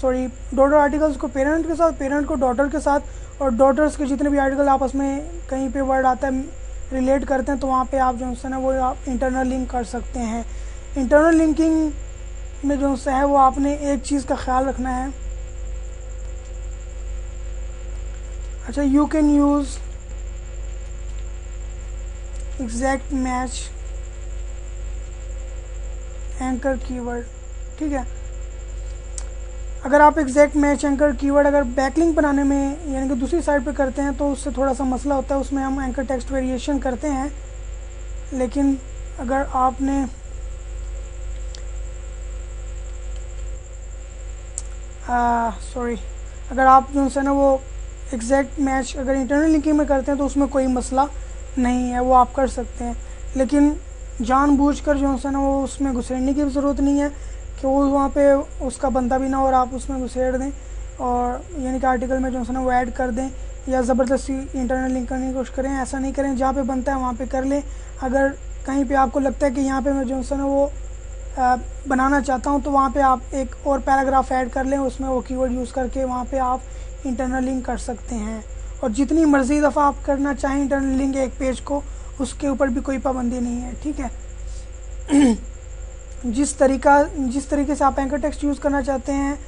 डॉटर आर्टिकल्स को पेरेंट के साथ, पेरेंट को डॉटर के साथ, और डॉटर्स के जितने भी आर्टिकल आपस में कहीं पे वर्ड आता है रिलेट करते हैं तो वहाँ पे आप जो है ना वो आप इंटरनल लिंक कर सकते हैं। इंटरनल लिंकिंग में जो है वो आपने एक चीज़ का ख्याल रखना है, अच्छा, you can use exact match anchor keyword, ठीक है। अगर आप एग्जैक्ट मैच एंकर कीवर्ड अगर बैकलिंक बनाने में यानी कि दूसरी साइड पे करते हैं तो उससे थोड़ा सा मसला होता है, उसमें हम एंकर टेक्स्ट वेरिएशन करते हैं। लेकिन अगर आपने अगर आप जो है ना वो एग्जैक्ट मैच अगर इंटरनल लिंकिंग में करते हैं तो उसमें कोई मसला नहीं है, वो आप कर सकते हैं। लेकिन जानबूझकर जो है ना वो उसमें घुसेड़ने की भी ज़रूरत नहीं है कि वो वहाँ पे उसका बनता भी ना और आप उसमें घुसेड़ दें और यानी कि आर्टिकल में जो है ना वो ऐड कर दें या ज़बरदस्ती इंटरनल लिंक करने की कोशिश करें। ऐसा नहीं करें, जहाँ पे बनता है वहाँ पे कर लें। अगर कहीं पे आपको लगता है कि यहाँ पे मैं जो है ना वो बनाना चाहता हूँ तो वहाँ पे आप एक और पैराग्राफ ऐड कर लें, उसमें वो कीवर्ड यूज़ करके वहाँ पे आप इंटरनल लिंक कर सकते हैं। और जितनी मर्ज़ी दफ़ा आप करना चाहें इंटरनल लिंक एक पेज को, उसके ऊपर भी कोई पाबंदी नहीं है, ठीक है। जिस तरीके से आप एंकर टेक्स्ट यूज़ करना चाहते हैं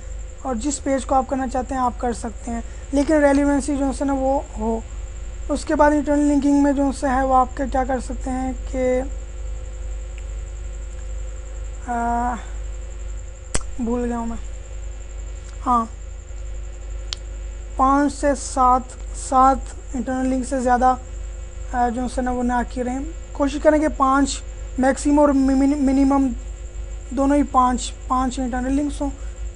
और जिस पेज को आप करना चाहते हैं आप कर सकते हैं, लेकिन रेलिवेंसी जो है ना वो हो। उसके बाद इंटरनल लिंकिंग में जो है वो आप क्या कर सकते हैं कि भूल गया हूँ मैं, हाँ 5 से 7 इंटरनल लिंक से ज़्यादा जो है ना वो ना करें। कोशिश करें कि 5 मैक्सिमम और मिनिमम दोनों ही 5 इंटरनल लिंक्स हों,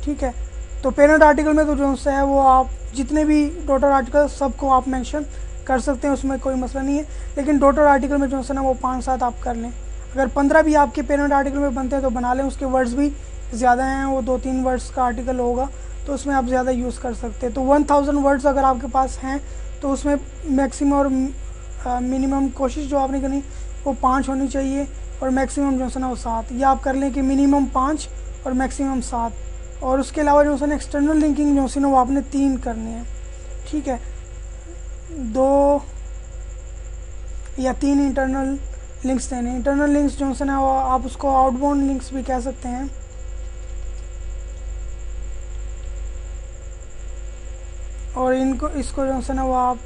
ठीक है। तो पेरेंट आर्टिकल में तो जो है वो आप जितने भी डॉटर आर्टिकल सबको आप मेंशन कर सकते हैं, उसमें कोई मसला नहीं है। लेकिन डॉटर आर्टिकल में जो है ना वो 5-7 आप कर लें। अगर 15 भी आपके पेरेंट आर्टिकल में बनते हैं तो बना लें, उसके वर्ड्स भी ज़्यादा हैं, वो 2-3 वर्ड्स का आर्टिकल होगा तो उसमें आप ज़्यादा यूज़ कर सकते हैं। तो 1000 वर्ड्स अगर आपके पास हैं तो उसमें मैक्सिमम और मिनिमम कोशिश जो आपने करनी वो 5 होनी चाहिए और मैक्सिमम जो है ना वो 7। या आप कर लें कि मिनिमम 5 और मैक्सिमम 7। और उसके अलावा जो है ना एक्सटर्नल लिंकिंग जो है ना वो आपने 3 करनी है, ठीक है। 2 या 3 इंटरनल लिंक्स देने। इंटरनल लिंक्स जो है ना वो आप उसको आउटबाउंड लिंक्स भी कह सकते हैं, और इसको जो है ना वो आप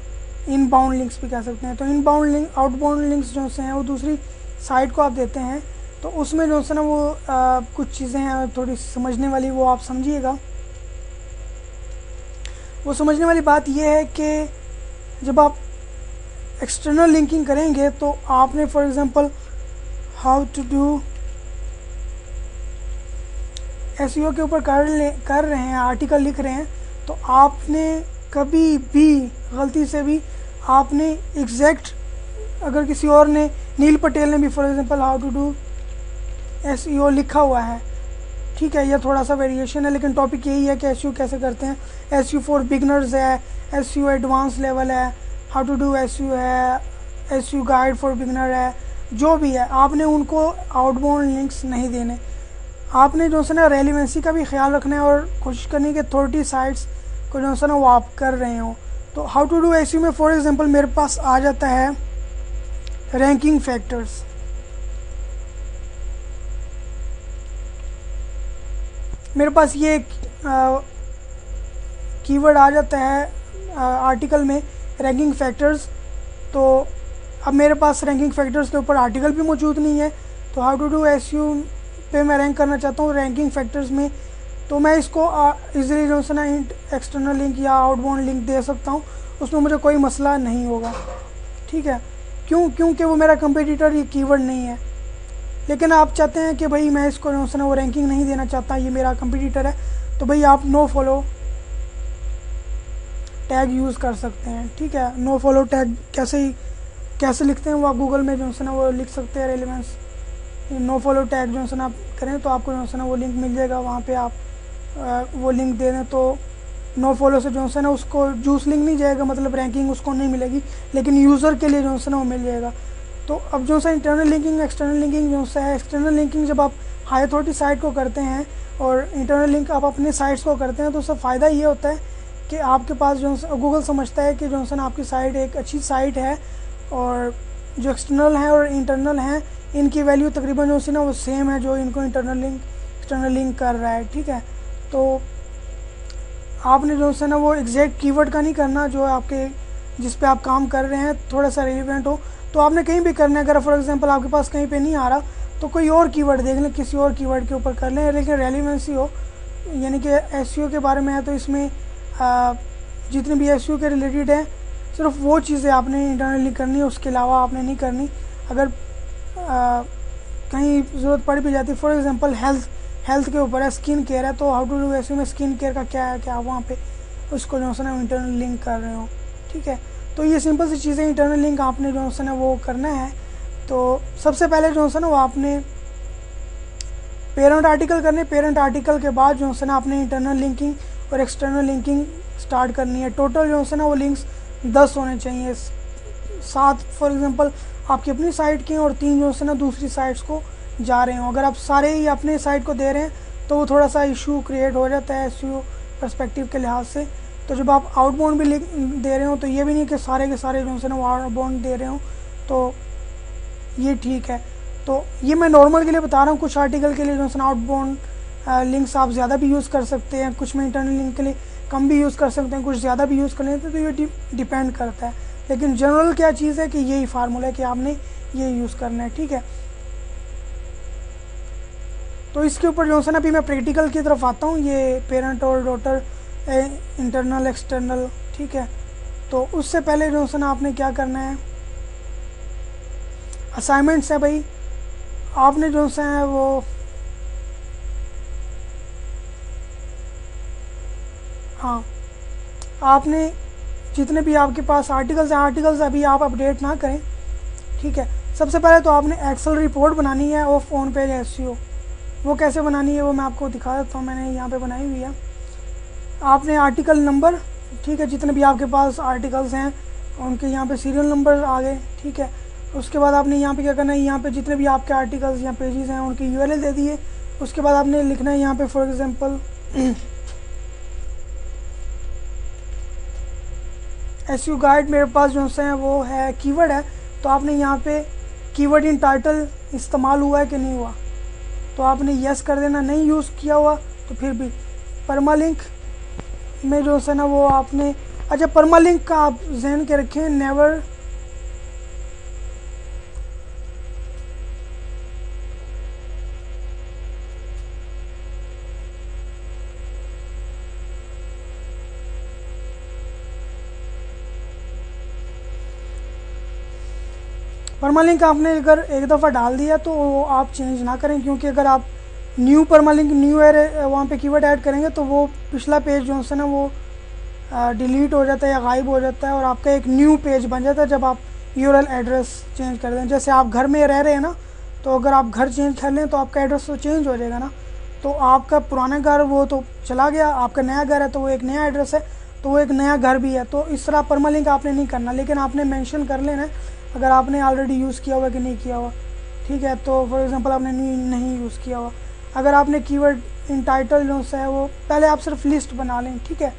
इनबाउंड लिंक्स भी कह सकते हैं। तो इनबाउंड लिंक आउटबाउंड लिंक्स जो हैं वो दूसरी साइट को आप देते हैं, तो उसमें जो है ना वो कुछ चीज़ें हैं थोड़ी समझने वाली, वो आप समझिएगा। वो समझने वाली बात यह है कि जब आप एक्सटर्नल लिंकिंग करेंगे तो आपने for example how to do SEO के ऊपर कर रहे हैं, आर्टिकल लिख रहे हैं, तो आपने कभी भी गलती से भी आपने एग्जैक्ट, अगर किसी और ने, नील पटेल ने भी for example how to do SEO लिखा हुआ है, ठीक है, यह थोड़ा सा वेरिएशन है लेकिन टॉपिक यही है कि एसईओ कैसे करते हैं। एसईओ फॉर बिगनर्स है, एसईओ एडवांस लेवल है, हाउ टू डू एसईओ है, एसईओ गाइड फॉर बिगनर है, जो भी है आपने उनको आउटबाउंड लिंक्स नहीं देने। आपने जो है ना रेलिवेंसी का भी ख्याल रखना है और कोशिश करनी है कि अथॉरिटी साइट्स को जो है ना वो आप कर रहे हो। तो हाउ टू डू एसईओ में फॉर एग्जांपल मेरे पास आ जाता है रैंकिंग फैक्टर्स। मेरे पास ये कीवर्ड आ जाता है आर्टिकल में रैंकिंग फैक्टर्स। तो अब मेरे पास रैंकिंग फैक्टर्स के ऊपर आर्टिकल भी मौजूद नहीं है, तो हाउ टू डू एसईओ पे मैं रैंक करना चाहता हूँ रैंकिंग फैक्टर्स में, तो मैं इसको इजीली जो है ना एक्सटर्नल लिंक या आउटबाउंड लिंक दे सकता हूँ, उसमें मुझे कोई मसला नहीं होगा, ठीक है। क्योंकि वो मेरा कंपटीटर ये कीवर्ड नहीं है। लेकिन आप चाहते हैं कि भाई मैं इसको जो है ना वो रैंकिंग नहीं देना चाहता, ये मेरा कंपटीटर है, तो भाई आप नो फॉलो टैग यूज़ कर सकते हैं, ठीक है। नो फॉलो टैग कैसे लिखते हैं वो आप गूगल में जो है ना वो लिख सकते हैं, रेलिवेंस नो फॉलो टैग जो है ना आप करें तो आपको जो है ना वो लिंक मिल जाएगा, वहाँ पे आप वो लिंक दे दें तो नो फॉलो से जो है ना उसको जूस लिंक नहीं जाएगा, मतलब रैंकिंग उसको नहीं मिलेगी, लेकिन यूज़र के लिए जो है ना वो मिल जाएगा। तो अब जो है इंटरनल लिंकिंग एक्सटर्नल लिंकिंग जो है, एक्सटर्नल लिंकिंग जब आप हाई अथॉरिटी साइट को करते हैं और इंटरनल लिंक आप अपने साइट्स को करते हैं, तो उससे फ़ायदा ये होता है कि आपके पास जो गूगल समझता है कि जो है ना आपकी साइट एक अच्छी साइट है, और जो एक्सटर्नल है और इंटरनल हैं इनकी वैल्यू तकरीबन जो है ना वो सेम है जो इनको एक्सटर्नल लिंक कर रहा है, ठीक है। तो आपने जो है ना वो एग्जैक्ट कीवर्ड का नहीं करना, जो आपके जिस पे आप काम कर रहे हैं थोड़ा सा रिलेवेंट हो, तो आपने कहीं भी करना है। अगर फॉर एग्जांपल आपके पास कहीं पे नहीं आ रहा तो कोई और कीवर्ड देख लें, किसी और कीवर्ड के ऊपर कर लें, लेकिन रेलिवेंसी हो, यानी कि एसईओ के बारे में है तो इसमें जितने भी एसईओ के रिलेटेड है सिर्फ वो चीज़ें आपने इंटरनली करनी है, उसके अलावा आपने नहीं करनी। अगर कहीं ज़रूरत पड़ भी जाती, फॉर एग्जांपल हेल्थ के ऊपर है, स्किन केयर है, तो हाउ टू डू एसईओ में स्किन केयर का क्या है कि आप वहाँ पे उसको जो है ना इंटरनल लिंक कर रहे हो, ठीक है। तो ये सिंपल सी चीज़ें, इंटरनल लिंक आपने जो है ना वो करना है। तो सबसे पहले जो है ना वो आपने पेरेंट आर्टिकल करने, पेरेंट आर्टिकल के बाद जो है ना आपने इंटरनल लिंकिंग और एक्सटर्नल लिंकिंग स्टार्ट करनी है। टोटल जो है ना वो लिंक्स 10 होने चाहिए, 7 फॉर एग्जांपल आपकी अपनी साइट की और 3 जो है ना दूसरी साइट्स को जा रहे हो। अगर आप सारे ही अपने साइट को दे रहे हैं तो वो थोड़ा सा इशू क्रिएट हो जाता है एसईओ पर्सपेक्टिव के लिहाज से। तो जब आप आउटबाउंड भी दे रहे हो तो ये भी नहीं कि सारे के सारे जो है ना वो आउटबाउंड दे रहे हो, तो ये ठीक है। तो ये मैं नॉर्मल के लिए बता रहा हूँ, कुछ आर्टिकल के लिए जो है ना आउटबाउंड लिंक्स आप ज़्यादा भी यूज़ कर सकते हैं, कुछ में इंटरनल लिंक के लिए कम भी यूज़ कर सकते हैं, कुछ ज़्यादा भी यूज़ कर लेते हैं, तो ये डिपेंड करता है। लेकिन जनरल क्या चीज़ है कि यही फार्मूला है कि आपने ये यूज़ करना है, ठीक है। तो इसके ऊपर जो है ना अभी मैं प्रैक्टिकल की तरफ आता हूँ, ये पेरेंट और डॉटर इंटरनल एक्सटर्नल, ठीक है। तो उससे पहले जो है ना आपने क्या करना है, असाइनमेंट्स है भाई, आपने जो है वो हाँ, आपने जितने भी आपके पास आर्टिकल्स हैं, आर्टिकल्स अभी आप अपडेट ना करें, ठीक है। सबसे पहले तो आपने एक्सेल रिपोर्ट बनानी है ऑफ ऑन पेज एसईओ। वो कैसे बनानी है वो मैं आपको दिखा देता हूँ, मैंने यहाँ पे बनाई हुई है। आपने आर्टिकल नंबर, ठीक है, जितने भी आपके पास आर्टिकल्स हैं उनके यहाँ पे सीरियल नंबर आ गए, ठीक है। उसके बाद आपने यहाँ पे क्या करना है, यहाँ पे जितने भी आपके आर्टिकल्स या पेजेस हैं उनकी यूआरएल दे दिए। उसके बाद आपने लिखना है यहाँ पे फॉर एग्जांपल एसईओ गाइड, मेरे पास जो है वो है कीवर्ड है, तो आपने यहाँ पे कीवर्ड इन टाइटल इस्तेमाल हुआ है कि नहीं हुआ, तो आपने यस कर देना। नहीं यूज़ किया हुआ तो फिर भी परमालिंक में जो है ना वो आपने, अच्छा परमालिंक का आप जहन के रखें, नेवर परमालिंक आपने अगर एक दफ़ा डाल दिया तो आप चेंज ना करें, क्योंकि अगर आप न्यू परमालिंक न्यू एर वहाँ पे कीवर्ड ऐड करेंगे तो वो पिछला पेज जो है ना वो डिलीट हो जाता है या गायब हो जाता है और आपका एक न्यू पेज बन जाता है जब आप यूआरएल एड्रेस चेंज कर दें। जैसे आप घर में रह रहे हैं ना, तो अगर आप घर चेंज कर लें तो आपका एड्रेस तो चेंज हो जाएगा ना, तो आपका पुराना घर वो तो चला गया, आपका नया घर है तो वो एक नया एड्रेस है, तो वो एक नया घर भी है। तो इस तरह परमालिंक आपने नहीं करना, लेकिन आपने मेंशन कर लेना है अगर आपने ऑलरेडी यूज़ किया हुआ कि नहीं किया हुआ, ठीक है। तो फॉर एग्जांपल आपने नहीं यूज़ किया हुआ, अगर आपने कीवर्ड इन टाइटल जो है वो पहले आप सिर्फ लिस्ट बना लें, ठीक है।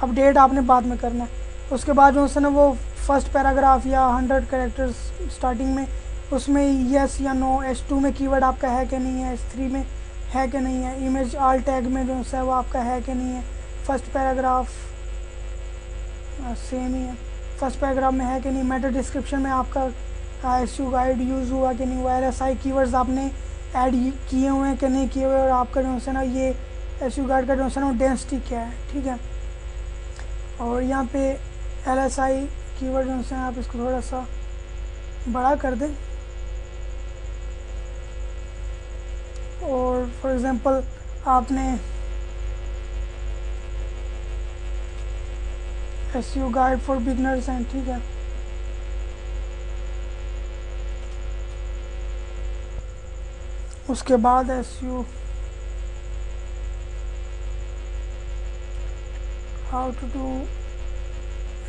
अपडेट आपने बाद में करना है। उसके बाद जो है ना वो फर्स्ट पैराग्राफ या 100 कैरेक्टर्स स्टार्टिंग में उसमें यस या नो, H2 में कीवर्ड आपका है कि नहीं है, H3 में है कि नहीं है, इमेज आल टैग में जो है वो आपका है कि नहीं है, फर्स्ट पैराग्राफ सेम ही है, फर्स्ट पैराग्राफ में है कि नहीं, मेटा डिस्क्रिप्शन में आपका एसईओ गाइड यूज़ हुआ कि नहीं हुआ, RSI कीवर्ड्स आपने ऐड किए हुए हैं कि नहीं किए हुए, और आपका जो है ना ये एसईओ गाइड का जो है ना डेंसिटी क्या है, ठीक है। और यहाँ पे LSI कीवर्ड जो है आप इसको थोड़ा सा बड़ा कर दें, और फॉर एग्जांपल आपने एसईओ गाइड फॉर बिगनर्स हैं, ठीक है। उसके बाद SEO how to do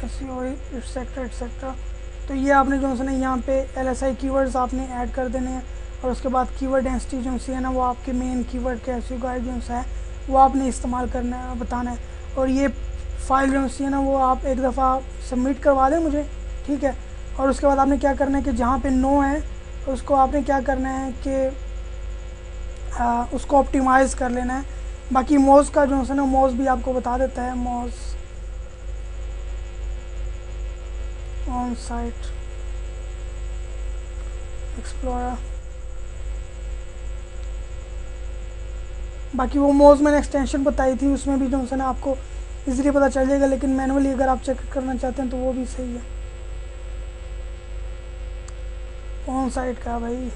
SEO etcetera etcetera, तो ये आपने जो है ना यहाँ पे LSI कीवर्ड्स आपने ऐड कर देने हैं। और उसके बाद कीवर्ड डेंसिटी जो है ना वो आपके मेन कीवर्ड के एसईओ गाइड जो है वो आपने इस्तेमाल करना है, बताना है। और ये फाइल जो है ना वो आप एक दफ़ा सबमिट करवा दें मुझे, ठीक है। और उसके बाद आपने क्या करना है कि जहाँ पे नो है उसको आपने क्या करना है कि उसको ऑप्टिमाइज़ कर लेना है। बाकी मोज का जो है ना मोज भी आपको बता देता है, मोज ऑन साइट एक्सप्लोरर, बाकी वो मोज मैंने एक्सटेंशन बताई थी उसमें भी जो है ना आपको इजीली पता चल जाएगा, लेकिन मैनुअली अगर आप चेक करना चाहते हैं तो वो भी सही है। ऑन साइट का भाई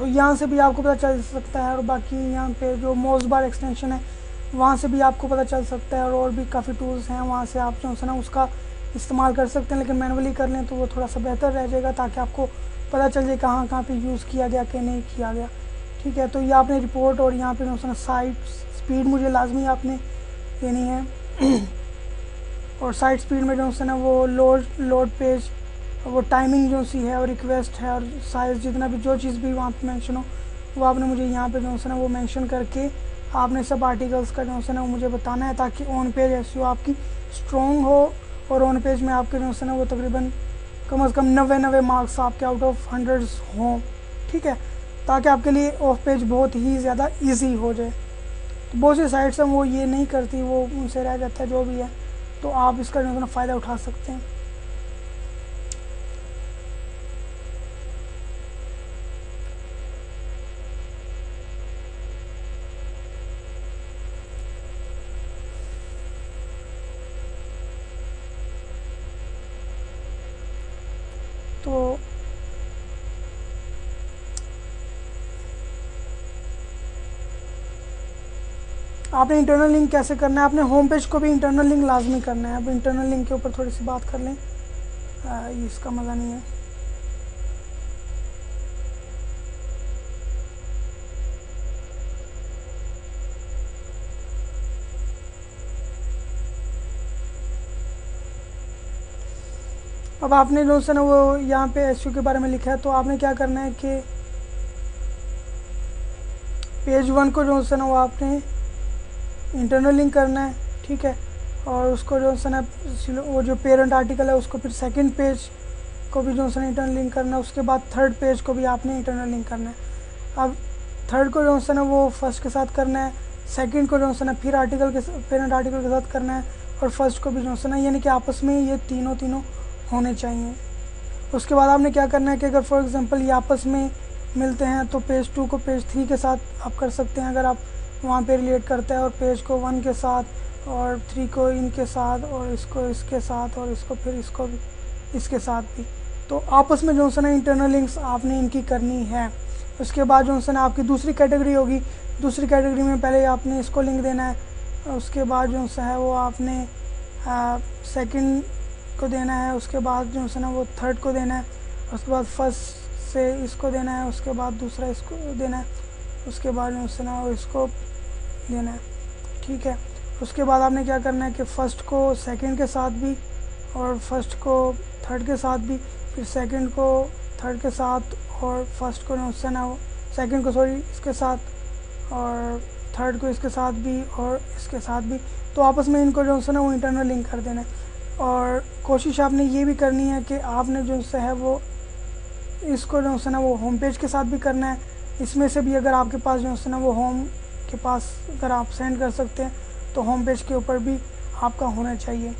तो यहाँ से भी आपको पता चल सकता है। और बाकी यहाँ पे जो मोज़ बार एक्सटेंशन है वहाँ से भी आपको पता चल सकता है, और भी काफ़ी टूल्स हैं वहाँ से आप जो है ना उसका इस्तेमाल कर सकते हैं। लेकिन मैनुअली कर लें तो वो थोड़ा सा बेहतर रह जाएगा, ताकि आपको पता चल जाए कहाँ कहाँ पे यूज़ किया गया कि नहीं किया गया। ठीक है, तो ये आपने रिपोर्ट और यहाँ पे जो है ना साइट स्पीड मुझे लाजमी आपने देनी है। और साइट स्पीड में जो है ना वो लोड पेज, वो टाइमिंग जो सी है, और रिक्वेस्ट है, और साइज़, जितना भी जो चीज़ भी वहाँ पे मेंशन हो वो आपने मुझे यहाँ पे जो है ना वो मेंशन करके आपने सब आर्टिकल्स का जो है ना वो मुझे बताना है, ताकि ऑन पेज एसईओ आपकी स्ट्रॉन्ग हो। और ऑन पेज में आपके जो है ना वो तकरीबन कम से कम 90 मार्क्स आपके आउट ऑफ 100 हों। ठीक है, ताकि आपके लिए ऑफ पेज बहुत ही ज़्यादा ईजी हो जाए। तो बहुत सी साइट्स हैं वो ये नहीं करती, वो उनसे रह जाता है जो भी है, तो आप इसका जो है ना फ़ायदा उठा सकते हैं। तो आपने इंटरनल लिंक कैसे करना है, आपने होम पेज को भी इंटरनल लिंक लाजमी करना है। अब इंटरनल लिंक के ऊपर थोड़ी सी बात कर लें, ये इसका मज़ा नहीं है। अब आपने जो है ना वो यहाँ पे एसईओ के बारे में लिखा है, तो आपने क्या करना है कि पेज 1 को जो है ना वो आपने इंटरनल लिंक करना है। ठीक है, और उसको जो है ना वो जो पेरेंट आर्टिकल है उसको फिर सेकंड पेज को भी जो है ना इंटरनल लिंक करना है। उसके बाद थर्ड पेज को भी आपने इंटरनल लिंक करना है। अब थर्ड को जो है ना वो फर्स्ट के साथ करना है, सेकंड को जो है ना फिर आर्टिकल के पेरेंट आर्टिकल के साथ करना है, और फर्स्ट को भी जो है ना, यानी कि आपस में ये तीनों होने चाहिए। उसके बाद आपने क्या करना है कि अगर फॉर एग्जांपल ये आपस में मिलते हैं तो पेज 2 को पेज 3 के साथ आप कर सकते हैं, अगर आप वहाँ पे रिलेट करते हैं, और पेज को 1 के साथ, और 3 को इनके साथ, और इसको इसके साथ, और इसको फिर इसको भी इसके साथ भी। तो आपस में जो है ना इंटरनल लिंक्स आपने इनकी करनी है। उसके बाद जो है ना आपकी दूसरी कैटेगरी होगी, दूसरी कैटेगरी में पहले आपने इसको लिंक देना है, उसके बाद जो है वो आपने सेकंड को देना है, उसके बाद जो है ना वो थर्ड को देना है, उसके बाद फर्स्ट से इसको देना है, उसके बाद दूसरा इसको देना है, उसके बाद जो है ना वो इसको देना है। ठीक है, उसके बाद आपने क्या करना है कि फ़र्स्ट को सेकंड के साथ भी, और फर्स्ट को थर्ड के साथ भी, फिर सेकंड को थर्ड के साथ, और फर्स्ट को जो है ना वो सेकंड को इसके साथ, और थर्ड को इसके साथ भी, और इसके साथ भी। तो आपस में इनको जो है ना वो इंटरनल लिंक कर देना है। और कोशिश आपने ये भी करनी है कि आपने जो है वो इसको जो है ना वो होम पेज के साथ भी करना है। इसमें से भी अगर आपके पास जो है ना वो होम के पास अगर आप सेंड कर सकते हैं तो होम पेज के ऊपर भी आपका होना चाहिए।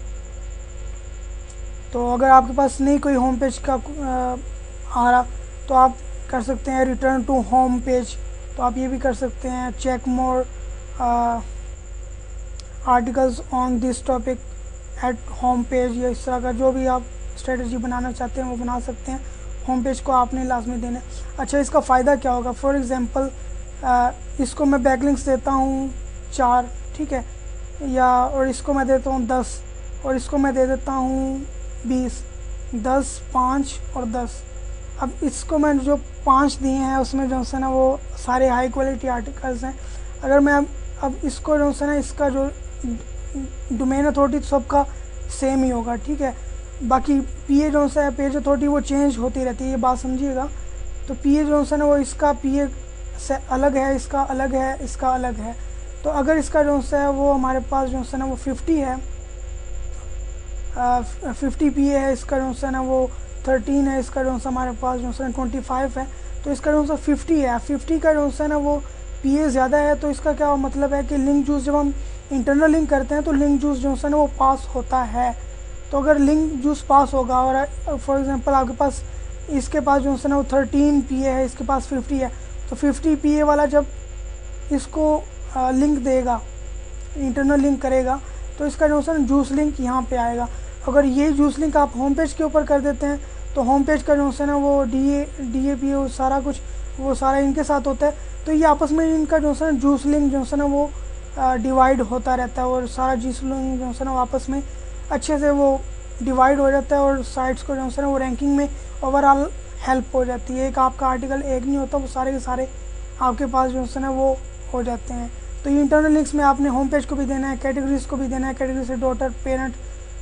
तो अगर आपके पास नहीं कोई होम पेज का आ रहा तो आप कर सकते हैं रिटर्न टू होम पेज, तो आप ये भी कर सकते हैं। Check more articles on this topic at home page, या इस तरह का जो भी आप स्ट्रेटजी बनाना चाहते हैं वो बना सकते हैं। होम पेज को आपने लाजमी देना है। अच्छा, इसका फ़ायदा क्या होगा? फॉर एग्ज़ाम्पल इसको मैं बैकलिंक्स देता हूँ 4, ठीक है, या और इसको मैं देता हूँ 10, और इसको मैं दे देता हूँ 20, 10, 5 और 10। अब इसको मैं जो 5 दिए हैं उसमें जो है ना वो सारे हाई क्वालिटी आर्टिकल्स हैं। अगर मैं अब इसको जो है ना इसका जो डोमेन अथॉरिटी तो सबका सेम ही होगा, ठीक है। बाकी पीए जो है पेज अथॉरिटी वो चेंज होती रहती है, ये बात समझिएगा। तो पीए जो है ना वो इसका पीए से अलग है, इसका अलग है, इसका अलग है। तो अगर इसका जो है वो हमारे पास जो है ना वो 50 है, 50 पीए है, इसका जो है ना वो 13 है, इसका जो है हमारे पास जो है 25 है। तो इसका जो है 50 है, 50 का जो है ना वो पीए ज़्यादा है। तो इसका क्या मतलब है कि लिंक जूस जब हम इंटरनल लिंक करते हैं तो लिंक जूस जो है ना वो पास होता है। तो अगर लिंक जूस पास होगा और फॉर एग्जांपल आपके पास इसके पास जो है ना वो 13 पीए है, इसके पास 50 है, तो 50 पीए वाला जब इसको लिंक देगा, इंटरनल लिंक करेगा, तो इसका जो है ना जूस लिंक यहाँ पे आएगा। अगर ये जूस लिंक आप होम पेज के ऊपर कर देते हैं तो होम पेज का जो है ना वो डी ए पी ए सारा कुछ वो सारा इनके साथ होता है। तो ये आपस में इनका जो है ना जूस लिंक जो है ना वो डिवाइड होता रहता है, और सारा जूस लिंक जो है ना आपस में अच्छे से वो डिवाइड हो जाता है, और साइट्स को जो है ना वो रैंकिंग में ओवरऑल हेल्प हो जाती है। एक आपका आर्टिकल एक नहीं होता, वो सारे के सारे आपके पास जो है ना वो हो जाते हैं। तो ये इंटरनल लिंक्स में आपने होम पेज को भी देना है, कैटेगरीज को भी देना है, कैटेगरी से डॉटर पेरेंट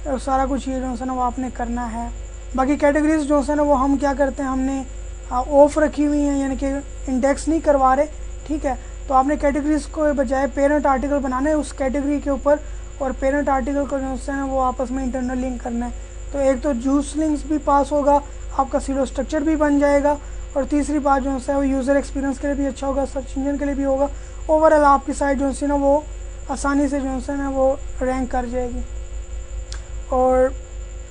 और सारा कुछ ये जो है ना वो आपने करना है। बाकी कैटेगरीज जो है ना वो हम क्या करते हैं, हमने ऑफ रखी हुई हैं, यानी कि इंडेक्स नहीं करवा रहे, ठीक है। तो आपने कैटेगरीज को बजाय पेरेंट आर्टिकल बनाना है उस कैटेगरी के ऊपर, और पेरेंट आर्टिकल को जो है ना वो आपस में इंटरनल लिंक करना है। तो एक तो जूस लिंक्स भी पास होगा, आपका सीडो स्ट्रक्चर भी बन जाएगा, और तीसरी बात जो है वो यूज़र एक्सपीरियंस के लिए भी अच्छा होगा, सर्च इंजन के लिए भी होगा। ओवरऑल आपकी साइट जो है ना वो आसानी से जो है ना वो रैंक कर जाएगी। और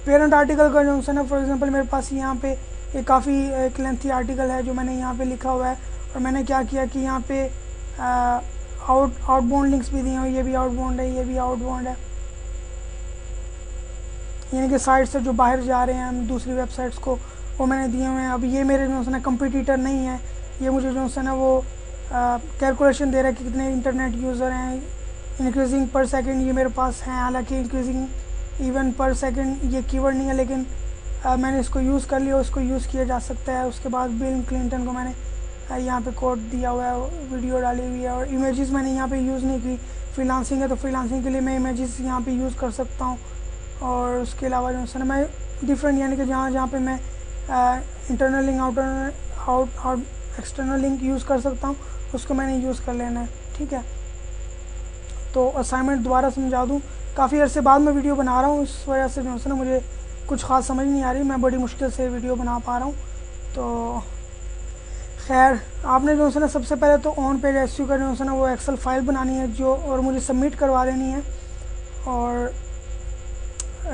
पेरेंट आर्टिकल का जो है ना फॉर एग्जांपल मेरे पास यहाँ पे एक काफ़ी एक लेंथी आर्टिकल है जो मैंने यहाँ पे लिखा हुआ है, और मैंने क्या किया कि यहाँ पे आउटबाउंड लिंक्स भी दिए हैं, ये भी आउटबाउंड है, ये भी आउटबाउंड है, यानी कि साइट से जो बाहर जा रहे हैं दूसरी वेबसाइट्स को, वो मैंने दिए हुए हैं। अब ये मेरे जो है ना कंपटीटर नहीं है, ये मुझे जो है ना वो कैलकुलेशन दे रहा है कि कितने इंटरनेट यूज़र हैं, इंक्रीजिंग पर सेकंड ये मेरे पास हैं। हालांकि इंक्रीजिंग इवन पर सेकंड ये कीवर्ड नहीं है, लेकिन मैंने इसको यूज़ कर लिया, उसको यूज़ किया जा सकता है। उसके बाद बिल क्लिंटन को मैंने यहाँ पे कोड दिया हुआ है, वीडियो डाली हुई है, और इमेजेस मैंने यहाँ पे यूज़ नहीं की। फ्रीलांसिंग है तो फ्रीलांसिंग के लिए मैं इमेजेस यहाँ पे यूज़ कर सकता हूँ। और उसके अलावा जो है ना मैं डिफरेंट, यानी कि जहाँ जहाँ पे मैं internal link out external link use कर सकता हूँ, उसको मैंने यूज़ कर लेना है, ठीक है। तो असाइनमेंट दोबारा समझा दूँ, काफ़ी अर्से बाद मैं वीडियो बना रहा हूँ, इस वजह से जो है ना मुझे कुछ ख़ास समझ नहीं आ रही, मैं बड़ी मुश्किल से वीडियो बना पा रहा हूँ। तो खैर, आपने जो है ना सबसे पहले तो ऑन पेज एसईओ का जो है ना वो एक्सेल फाइल बनानी है जो, और मुझे सबमिट करवा देनी है, और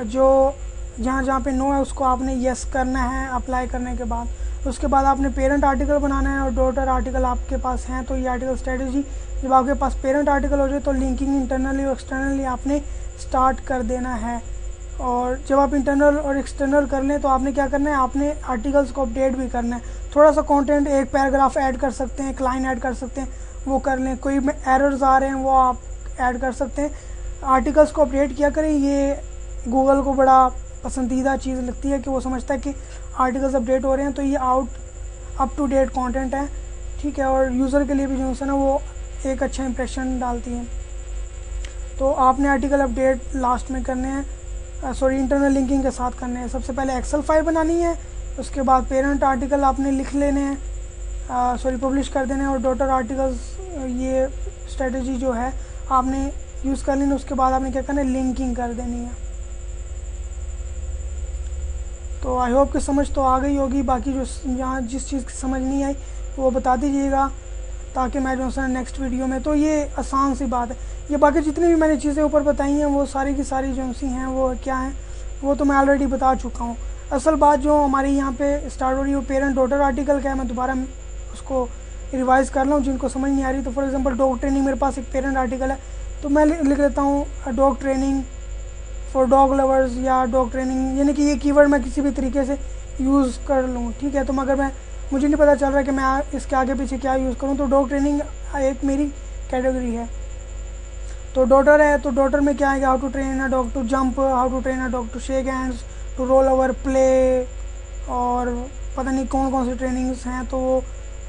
जो जहाँ जहाँ पे नो है उसको आपने यस करना है अप्लाई करने के बाद। उसके बाद आपने पेरेंट आर्टिकल बनाना है, और डॉटर आर्टिकल आपके पास हैं तो ये आर्टिकल स्ट्रेटजी, जब आपके पास पेरेंट आर्टिकल हो जाए तो लिंकिंग इंटरनली और एक्सटर्नली आपने स्टार्ट कर देना है। और जब आप इंटरनल और एक्सटर्नल कर लें तो आपने क्या करना है, आपने आर्टिकल्स को अपडेट भी करना है। थोड़ा सा कंटेंट, एक पैराग्राफ ऐड कर सकते हैं, एक लाइन ऐड कर सकते हैं, वो कर लें। कोई एरर्स आ रहे हैं वो आप ऐड कर सकते हैं। आर्टिकल्स को अपडेट किया करें, ये गूगल को बड़ा पसंदीदा चीज़ लगती है कि वो समझता है कि आर्टिकल्स अपडेट हो रहे हैं तो ये अप टू डेट कंटेंट है, ठीक है। और यूज़र के लिए भी जो है ना वो एक अच्छा इंप्रेशन डालती है। तो आपने आर्टिकल अपडेट लास्ट में करने हैं, इंटरनल लिंकिंग के साथ करने हैं। सबसे पहले एक्सेल फाइल बनानी है, उसके बाद पेरेंट आर्टिकल आपने लिख लेने हैं, पब्लिश कर देने हैं, और डॉटर आर्टिकल्स ये स्ट्रेटजी जो है आपने यूज़ कर लेनी। उसके बाद आपने क्या करना है, लिंकिंग कर देनी है। तो आई होप कि समझ तो आ गई होगी। बाकी जो यहाँ जिस चीज़ की समझ नहीं आई वो बता दीजिएगा, ताकि मैं जो है नेक्स्ट वीडियो में, तो ये आसान सी बात है। ये बाकी जितनी भी मैंने चीज़ें ऊपर बताई हैं वो सारी की सारी जो सी हैं वो क्या हैं वो तो मैं ऑलरेडी बता चुका हूँ। असल बात जो हमारी यहाँ पे स्टार्ट हो रही है वो पेरेंट डॉटर आर्टिकल का है। मैं दोबारा उसको रिवाइज़ कर लूँ जिनको समझ नहीं आ रही। तो फॉर एग्जांपल डॉग ट्रेनिंग मेरे पास एक पेरेंट आर्टिकल है, तो मैं लिख लेता हूँ dog training for dog lovers, या डॉग ट्रेनिंग, यानी कि ये कीवर्ड मैं किसी भी तरीके से यूज़ कर लूँ, ठीक है। तो मगर मुझे नहीं पता चल रहा है कि मैं इसके आगे पीछे क्या यूज़ करूँ। तो डॉग ट्रेनिंग एक मेरी कैटेगरी है। तो डॉटर है, तो डॉटर में क्या आएगा, how to train a dog to jump, how to train a dog to shake hands, to roll over, play, और पता नहीं कौन कौन सी ट्रेनिंग्स हैं तो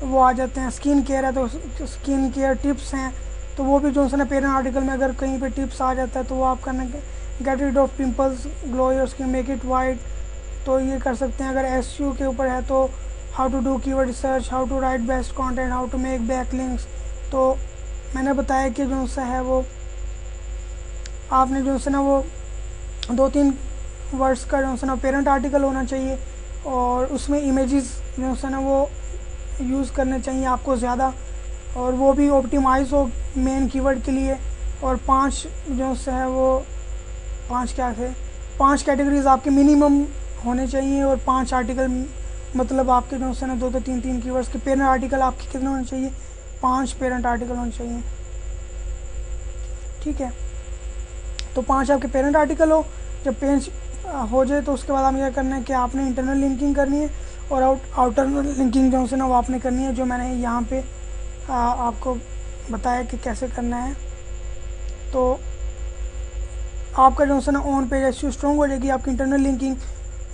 वो आ जाते हैं। स्किन केयर है तो स्किन केयर टिप्स हैं, तो वो भी जो है ना पेरेंट आर्टिकल में अगर कहीं पे टिप्स आ जाता है तो वो आप करना। Get rid of pimples, glow your skin, make it white, तो ये कर सकते हैं। अगर एसईओ के ऊपर है तो how to do keyword research, how to write best content, how to make backlinks. तो मैंने बताया कि जो सा है वो आपने जो है ना वो 2-3 वर्ड्स का जो है ना पेरेंट आर्टिकल होना चाहिए, और उसमें इमेजेस जो है ना वो यूज़ करने चाहिए आपको ज़्यादा, और वो भी ऑप्टिमाइज हो मेन कीवर्ड के लिए। और 5 जो है वो 5 कैटेगरीज आपके मिनिमम होने चाहिए, और 5 आर्टिकल मतलब आपके जो है ना 2-2, 3-3 कीवर्ड्स के पेरेंट आर्टिकल आपके कितने होने चाहिए, 5 पेरेंट आर्टिकल होने चाहिए, ठीक है। तो 5 आपके पेरेंट आर्टिकल हो। जब पेज हो जाए तो उसके बाद हमें क्या करना है कि आपने इंटरनल लिंकिंग करनी है, और आउटर लिंकिंग जो है ना वो आपने करनी है, जो मैंने यहाँ पे आपको बताया कि कैसे करना है। तो आपका जो है ना ऑन पेज एसईओ स्ट्रॉन्ग हो जाएगी, आपकी इंटरनल लिंकिंग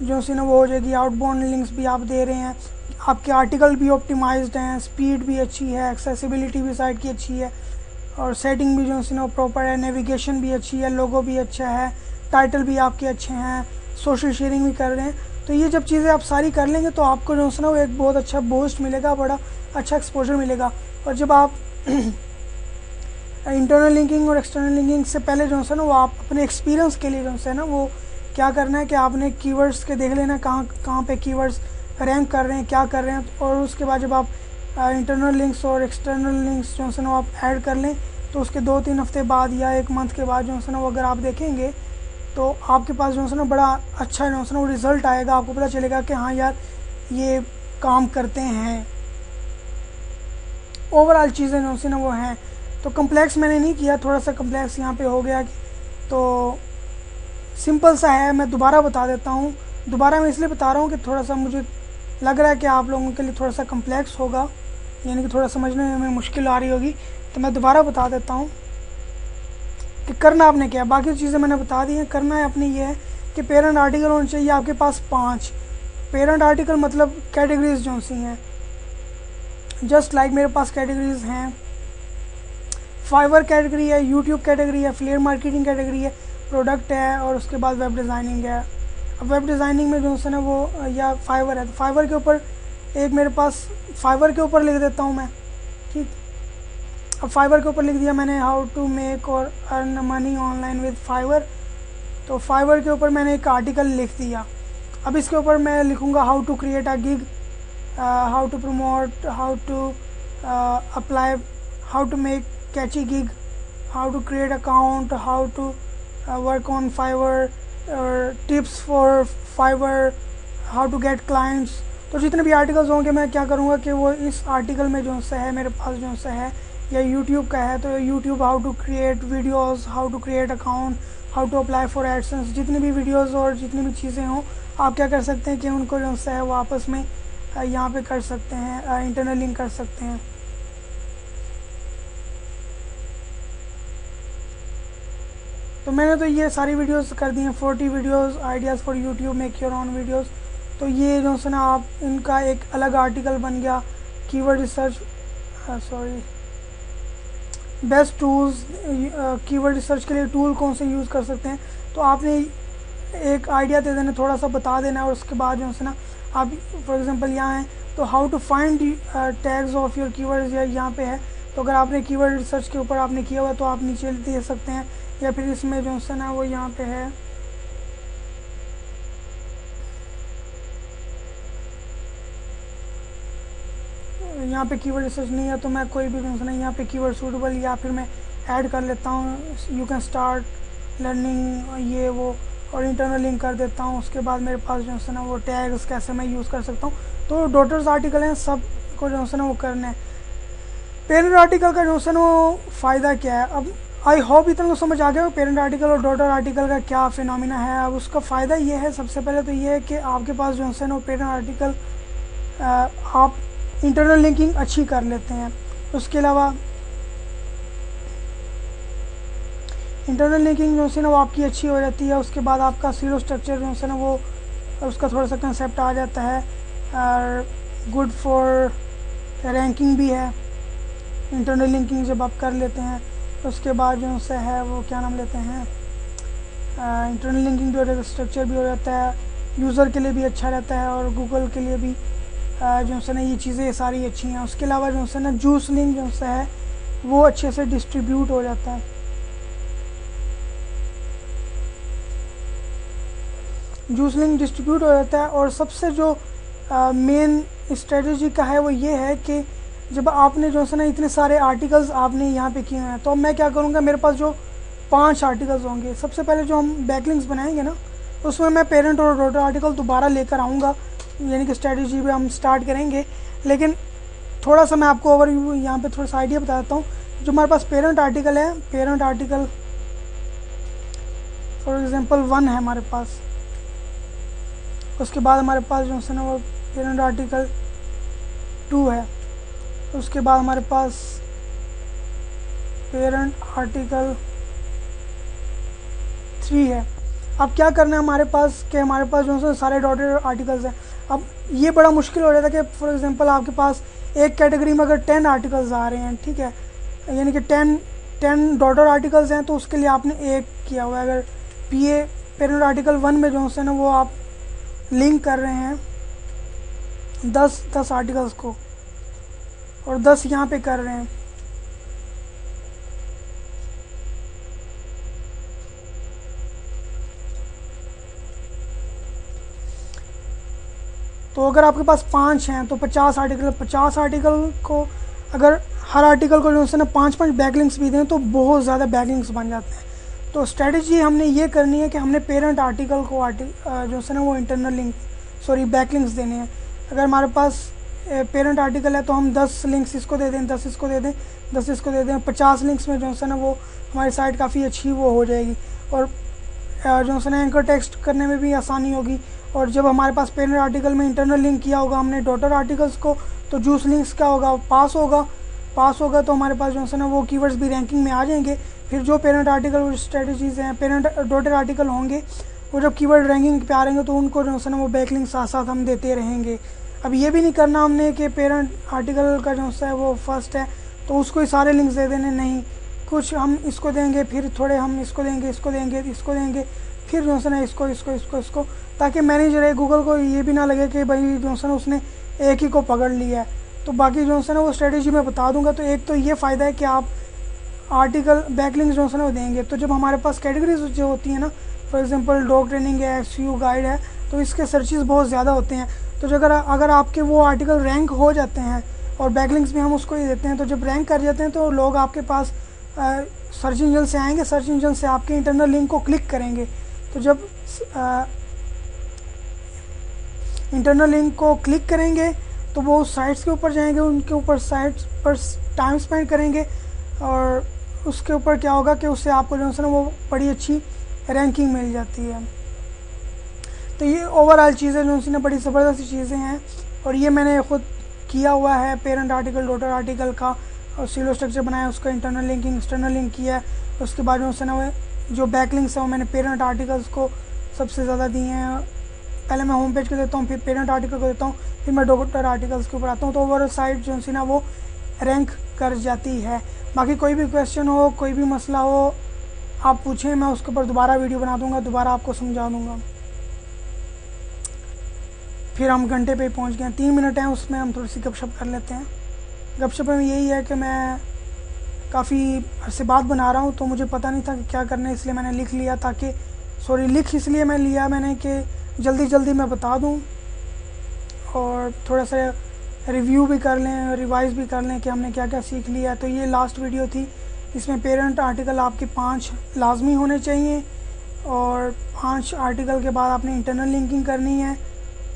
जो है ना वो हो जाएगी, आउटबाउंड लिंक्स भी आप दे रहे हैं, आपके आर्टिकल भी ऑप्टिमाइज्ड हैं, स्पीड भी अच्छी है, एक्सेसिबिलिटी भी साइट की अच्छी है, और सेटिंग भी जो है ना प्रॉपर है, नेविगेशन भी अच्छी है, लोगो भी अच्छा है, टाइटल भी आपके अच्छे हैं, सोशल शेयरिंग भी कर रहे हैं। तो ये जब चीज़ें आप सारी कर लेंगे तो आपको जो है ना वो एक बहुत अच्छा बूस्ट मिलेगा, बड़ा अच्छा एक्सपोजर मिलेगा। और जब आप इंटरनल लिंकिंग और एक्सटर्नल लिंकिंग से पहले जो है ना वो आप अपने एक्सपीरियंस के लिए जो है ना वो क्या करना है कि आपने कीवर्ड्स के देख लेना कहाँ पे कीवर्ड्स रैंक कर रहे हैं, क्या कर रहे हैं। और उसके बाद जब आप इंटरनल लिंक्स और एक्सटर्नल लिंक्स जो है ना आप ऐड कर लें तो उसके 2-3 हफ्ते बाद या 1 मंथ के बाद जो है ना वो अगर आप देखेंगे तो आपके पास जो है ना बड़ा अच्छा जो है ना वो रिज़ल्ट आएगा, आपको पता चलेगा कि हाँ यार ये काम करते हैं, ओवरऑल चीज़ें जो है ना वो हैं। तो कम्प्लेक्स मैंने नहीं किया, थोड़ा सा कम्प्लेक्स यहाँ पे हो गया, तो सिंपल सा है। मैं दोबारा बता देता हूँ, दोबारा मैं इसलिए बता रहा हूँ कि थोड़ा सा मुझे लग रहा है कि आप लोगों के लिए थोड़ा सा कम्प्लेक्स होगा, यानी कि थोड़ा समझने में मुश्किल आ रही होगी। तो मैं दोबारा बता देता हूँ कि करना आपने क्या। बाकी चीज़ें मैंने बता दी हैं। करना है अपने ये है कि पेरेंट आर्टिकल होने चाहिए आपके पास 5 पेरेंट आर्टिकल, मतलब कैटेगरीज जो सी हैं, जस्ट लाइक मेरे पास कैटेगरीज हैं, फाइवर कैटेगरी है, यूट्यूब कैटेगरी है, फ्लेयर मार्केटिंग कैटेगरी है, प्रोडक्ट है, और उसके बाद वेब डिज़ाइनिंग है। अब वेब डिज़ाइनिंग में जो है ना वो या फाइवर है, तो फाइवर के ऊपर एक मेरे पास, फाइवर के ऊपर लिख देता हूँ मैं, ठीक। अब फाइवर के ऊपर लिख दिया मैंने हाउ टू मेक और earn money online with Fiverr. तो फाइवर के ऊपर मैंने एक आर्टिकल लिख दिया। अब इसके ऊपर मैं लिखूँगा how to create a gig, how to promote, how to apply, how to make catchy gig, how to create account, how to work on Fiverr, tips for Fiverr, how to get clients. तो जितने भी articles होंगे मैं क्या करूँगा कि वो इस आर्टिकल में जो सा है मेरे पास जो सा है, या यूट्यूब का है तो YouTube how to create videos, how to create account, how to apply for AdSense, जितनी भी वीडियोस और जितनी भी चीज़ें हों आप क्या कर सकते हैं कि उनको जो सा है वो आपस में यहाँ पे कर सकते हैं, इंटरनल लिंक कर सकते हैं। तो मैंने तो ये सारी वीडियोस कर दी हैं, 40 videos ideas for YouTube, make your own videos. तो ये जो है ना आप इनका एक अलग आर्टिकल बन गया। Keyword research, sorry, best tools, keyword research के लिए टूल कौन से यूज़ कर सकते हैं। तो आपने एक आइडिया दे देना, थोड़ा सा बता देना है, और उसके बाद जो है ना आप फॉर एग्जांपल यहाँ है तो how to find tags of your keywords या यहाँ पे है। तो अगर आपने कीवर्ड रिसर्च के ऊपर आपने किया हुआ तो आप नीचे दे सकते हैं, या फिर इसमें जो है ना वो यहाँ पे है, यहाँ पे कीवर्ड रिसर्च नहीं है तो मैं कोई भी जो है ना यहाँ पे कीवर्ड सूटेबल या फिर मैं ऐड कर लेता हूँ, यू कैन स्टार्ट लर्निंग ये वो, और इंटरनल लिंक कर देता हूँ। उसके बाद मेरे पास जो है ना वो टैग्स कैसे मैं यूज़ कर सकता हूँ। तो डॉटर्स आर्टिकल हैं, सब को जो है ना वो करना है। पेरेंट आर्टिकल का जो है ना वो फ़ायदा क्या है, अब आई होप इतना तो समझ आ गया पेरेंट आर्टिकल और डॉटर आर्टिकल का क्या फिनोमिना है। अब उसका फ़ायदा ये है, सबसे पहले तो ये है कि आपके पास जो है ना वो पेरेंट आर्टिकल आप इंटरनल लिंकिंग अच्छी कर लेते हैं। उसके अलावा इंटरनल लिंकिंग जो है ना वो आपकी अच्छी हो जाती है। उसके बाद आपका सीरो स्ट्रक्चर जो है ना वो उसका थोड़ा सा कंसेप्ट आ जाता है, और गुड फॉर रैंकिंग भी है इंटरनल लिंकिंग जब आप कर लेते हैं। उसके बाद जो है वो क्या नाम लेते हैं, इंटरनल लिंकिंग भी हो जाता है, स्ट्रक्चर भी हो जाता है, यूज़र के लिए भी अच्छा रहता है, और गूगल के लिए भी जो है ना ये चीज़ें सारी अच्छी हैं। उसके अलावा जो है ना जूस लिंक जो है वो अच्छे से डिस्ट्रीब्यूट हो जाता है। जूस लिंक डिस्ट्रीब्यूट हो जाता है, और सबसे जो मेन स्ट्रेटजी का है वो ये है कि जब आपने जो है ना इतने सारे आर्टिकल्स आपने यहाँ पे किए हैं, तो अब मैं क्या करूँगा, मेरे पास जो 5 आर्टिकल्स होंगे, सबसे पहले जो हम बैकलिंक्स बनाएंगे ना उसमें मैं पेरेंट और डॉटर आर्टिकल दोबारा लेकर आऊँगा, यानी कि स्ट्रेटजी पे हम स्टार्ट करेंगे। लेकिन थोड़ा सा मैं आपको ओवरव्यू यहाँ पे थोड़ा सा आइडिया बता देता हूँ। जो हमारे पास पेरेंट आर्टिकल है, पेरेंट आर्टिकल फॉर एग्जांपल 1 है हमारे पास। उसके बाद हमारे पास जो है ना वो पेरेंट आर्टिकल 2 है। उसके बाद हमारे पास पेरेंट आर्टिकल 3 है। अब क्या करना है हमारे पास कि हमारे पास जो है सारे डॉटेड आर्टिकल्स हैं। अब ये बड़ा मुश्किल हो जाता है कि फॉर एग्जांपल आपके पास एक कैटेगरी में अगर 10 आर्टिकल्स आ रहे हैं, ठीक है, यानी कि 10 डॉटेड आर्टिकल्स हैं, तो उसके लिए आपने एक किया हुआ है। अगर पीए पेरेंट आर्टिकल 1 में जो है ना वो आप लिंक कर रहे हैं 10 आर्टिकल्स को और 10 यहाँ पे कर रहे हैं, तो अगर आपके पास 5 हैं तो 50 आर्टिकल को अगर हर आर्टिकल को जो है ना 5 बैकलिंक्स भी दें तो बहुत ज़्यादा बैकलिंक्स बन जाते हैं। तो स्ट्रेटजी हमने ये करनी है कि हमने पेरेंट आर्टिकल को जो है ना वो इंटरनल लिंक बैकलिंक्स देने हैं। अगर हमारे पास पेरेंट आर्टिकल है तो हम 10 लिंक्स इसको दे दें, 10 इसको दे दें, 10 इसको दे दें, 50 लिंक्स में जो है ना वो हमारी साइट काफ़ी अच्छी वो हो जाएगी और जो है ना एंकर टेक्स्ट करने में भी आसानी होगी। और जब हमारे पास पेरेंट आर्टिकल में इंटरनल लिंक किया होगा हमने डॉटर आर्टिकल्स को, तो जूस लिंक्स क्या होगा, पास होगा तो हमारे पास जो है ना वो कीवर्ड्स भी रैंकिंग में आ जाएंगे। फिर जो पेरेंट आर्टिकल स्ट्रेटजीज़ हैं, पेरेंट डॉटर आर्टिकल होंगे, वो जब कीवर्ड रैंकिंग पे आ रहेंगे तो उनको जो है ना वो बैकलिंक साथ साथ हम देते रहेंगे। अब ये भी नहीं करना हमने कि पेरेंट आर्टिकल का जो है वो फर्स्ट है तो उसको ही सारे लिंक्स दे देने, नहीं, कुछ हम इसको देंगे, फिर थोड़े हम इसको देंगे, फिर जो है ना इसको, ताकि मैनेजर है गूगल को ये भी ना लगे कि भाई जो है ना उसने एक ही को पकड़ लिया है। तो बाकी जो है ना वो स्ट्रेटेजी मैं बता दूंगा। तो एक तो ये फ़ायदा है कि आप आर्टिकल बैकलिंक्स जो है ना वो देंगे, तो जब हमारे पास कैटेगरीज जो होती हैं ना, फॉर एग्जांपल डॉग ट्रेनिंग है, एसईओ गाइड है, तो इसके सर्चेस बहुत ज़्यादा होते हैं। तो अगर आपके वो आर्टिकल रैंक हो जाते हैं और बैकलिंक्स भी हम उसको ही देते हैं, तो जब रैंक कर जाते हैं तो लोग आपके पास सर्च इंजन से आएंगे, सर्च इंजन से आपके इंटरनल लिंक को क्लिक करेंगे। तो जब इंटरनल लिंक को क्लिक करेंगे तो वो साइट्स के ऊपर जाएंगे, उनके ऊपर साइट्स पर टाइम स्पेंड करेंगे और उसके ऊपर क्या होगा कि उससे आपको जो है ना वो बड़ी अच्छी रैंकिंग मिल जाती है। तो ये ओवरऑल चीज़ें जो है ना बड़ी ज़बरदस्त चीज़ें हैं और ये मैंने ख़ुद किया हुआ है। पेरेंट आर्टिकल डॉटर आर्टिकल का और सीलो स्ट्रक्चर बनाया, उसका इंटरनल लिंकिंग एक्सटर्नल लिंक किया है। उसके बाद जो है ना जो बैकलिंक्स हैं वो मैंने पेरेंट आर्टिकल्स को सबसे ज़्यादा दिए हैं। पहले मैं होम पेज को देता हूँ, फिर पेरेंट आर्टिकल को देता हूँ, फिर मैं डॉटर आर्टिकल्स के ऊपर आता हूँ। तो ओवरऑल साइट जो है ना वो रैंक कर जाती है। बाकी कोई भी क्वेश्चन हो, कोई भी मसला हो, आप पूछें, मैं उसके ऊपर दोबारा वीडियो बना दूँगा, दोबारा आपको समझा दूँगा। फिर हम घंटे पे पहुँच गए, 3 मिनट हैं, उसमें हम थोड़ी सी गपशप कर लेते हैं। गपशप में यही है कि मैं काफ़ी अरसे बाद बना रहा हूँ तो मुझे पता नहीं था कि क्या करना है, इसलिए मैंने लिख लिया, ताकि लिख इसलिए मैं लिया मैंने कि जल्दी मैं बता दूँ और थोड़ा सा रिव्यू भी कर लें, रिवाइज़ भी कर लें कि हमने क्या क्या सीख लिया। तो ये लास्ट वीडियो थी, इसमें पेरेंट आर्टिकल आपके 5 लाजमी होने चाहिए और 5 आर्टिकल के बाद आपने इंटरनल लिंकिंग करनी है।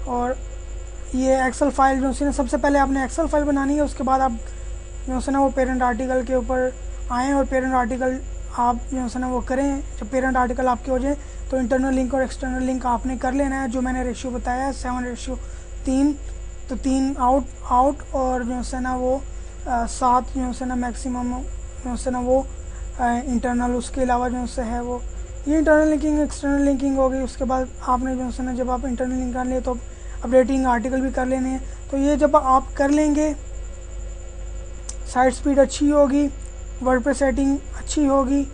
और ये एक्सेल फाइल जो है ना, सबसे पहले आपने एक्सेल फाइल बनानी है, उसके बाद आप जो है ना वो पेरेंट आर्टिकल के ऊपर आएँ और पेरेंट आर्टिकल आप जो है ना वो करें। जब पेरेंट आर्टिकल आपके हो जाए तो इंटरनल लिंक और एक्सटर्नल लिंक आपने कर लेना है, जो मैंने रेशियो बताया है 7:3। तो 3 आउट और जो है ना वो 7 जो है ना मैक्सिमम जो है ना वो इंटरनल। उसके अलावा जो है वो ये इंटरनल लिंकिंग एक्सटर्नल लिंकिंग हो गई। उसके बाद आपने जो है ना जब आप इंटरनल लिंक कर ले तो अपडेटिंग आर्टिकल भी कर लेने हैं। तो ये जब आप कर लेंगे, साइट स्पीड अच्छी होगी, वर्डप्रेस सेटिंग अच्छी होगी,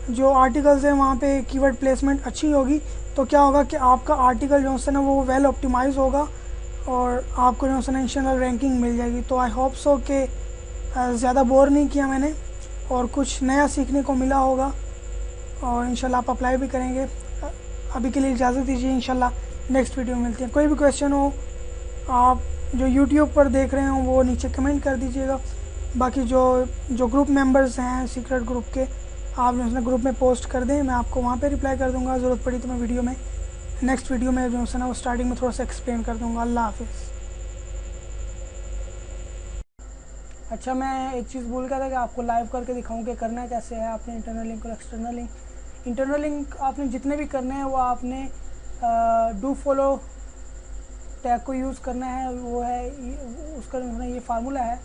जो आर्टिकल्स हैं वहाँ पे कीवर्ड प्लेसमेंट अच्छी होगी, तो क्या होगा कि आपका आर्टिकल जो है ना वो वेल ऑप्टिमाइज होगा और आपको जो है ना इंटरनल रैंकिंग मिल जाएगी। तो आई होप सो कि ज़्यादा बोर नहीं किया मैंने और कुछ नया सीखने को मिला होगा और इंशाल्लाह आप अप्लाई भी करेंगे। अभी के लिए इजाज़त दीजिए, इंशाल्लाह नेक्स्ट वीडियो में मिलती है। कोई भी क्वेश्चन हो, आप जो यूट्यूब पर देख रहे हो वो नीचे कमेंट कर दीजिएगा। बाकी जो ग्रुप मेंबर्स हैं सीक्रेट ग्रुप के, आप जो है ना ग्रुप में पोस्ट कर दें, मैं आपको वहाँ पे रिप्लाई कर दूँगा। ज़रूरत पड़ी तो मैं वीडियो में नेक्स्ट वीडियो में जो है ना वो स्टार्टिंग में थोड़ा सा एक्सप्लेन कर दूँगा। अल्लाह हाफिज़। अच्छा, मैं एक चीज़ भूल गया था कि आपको लाइव करके दिखाऊँ कि करना कैसे है। आपने इंटरनल लिंक और इंटरनल लिंक आपने जितने भी करने हैं वो आपने डू फॉलो टैग को यूज़ करना है वो है उसका जो है ना ये फार्मूला है,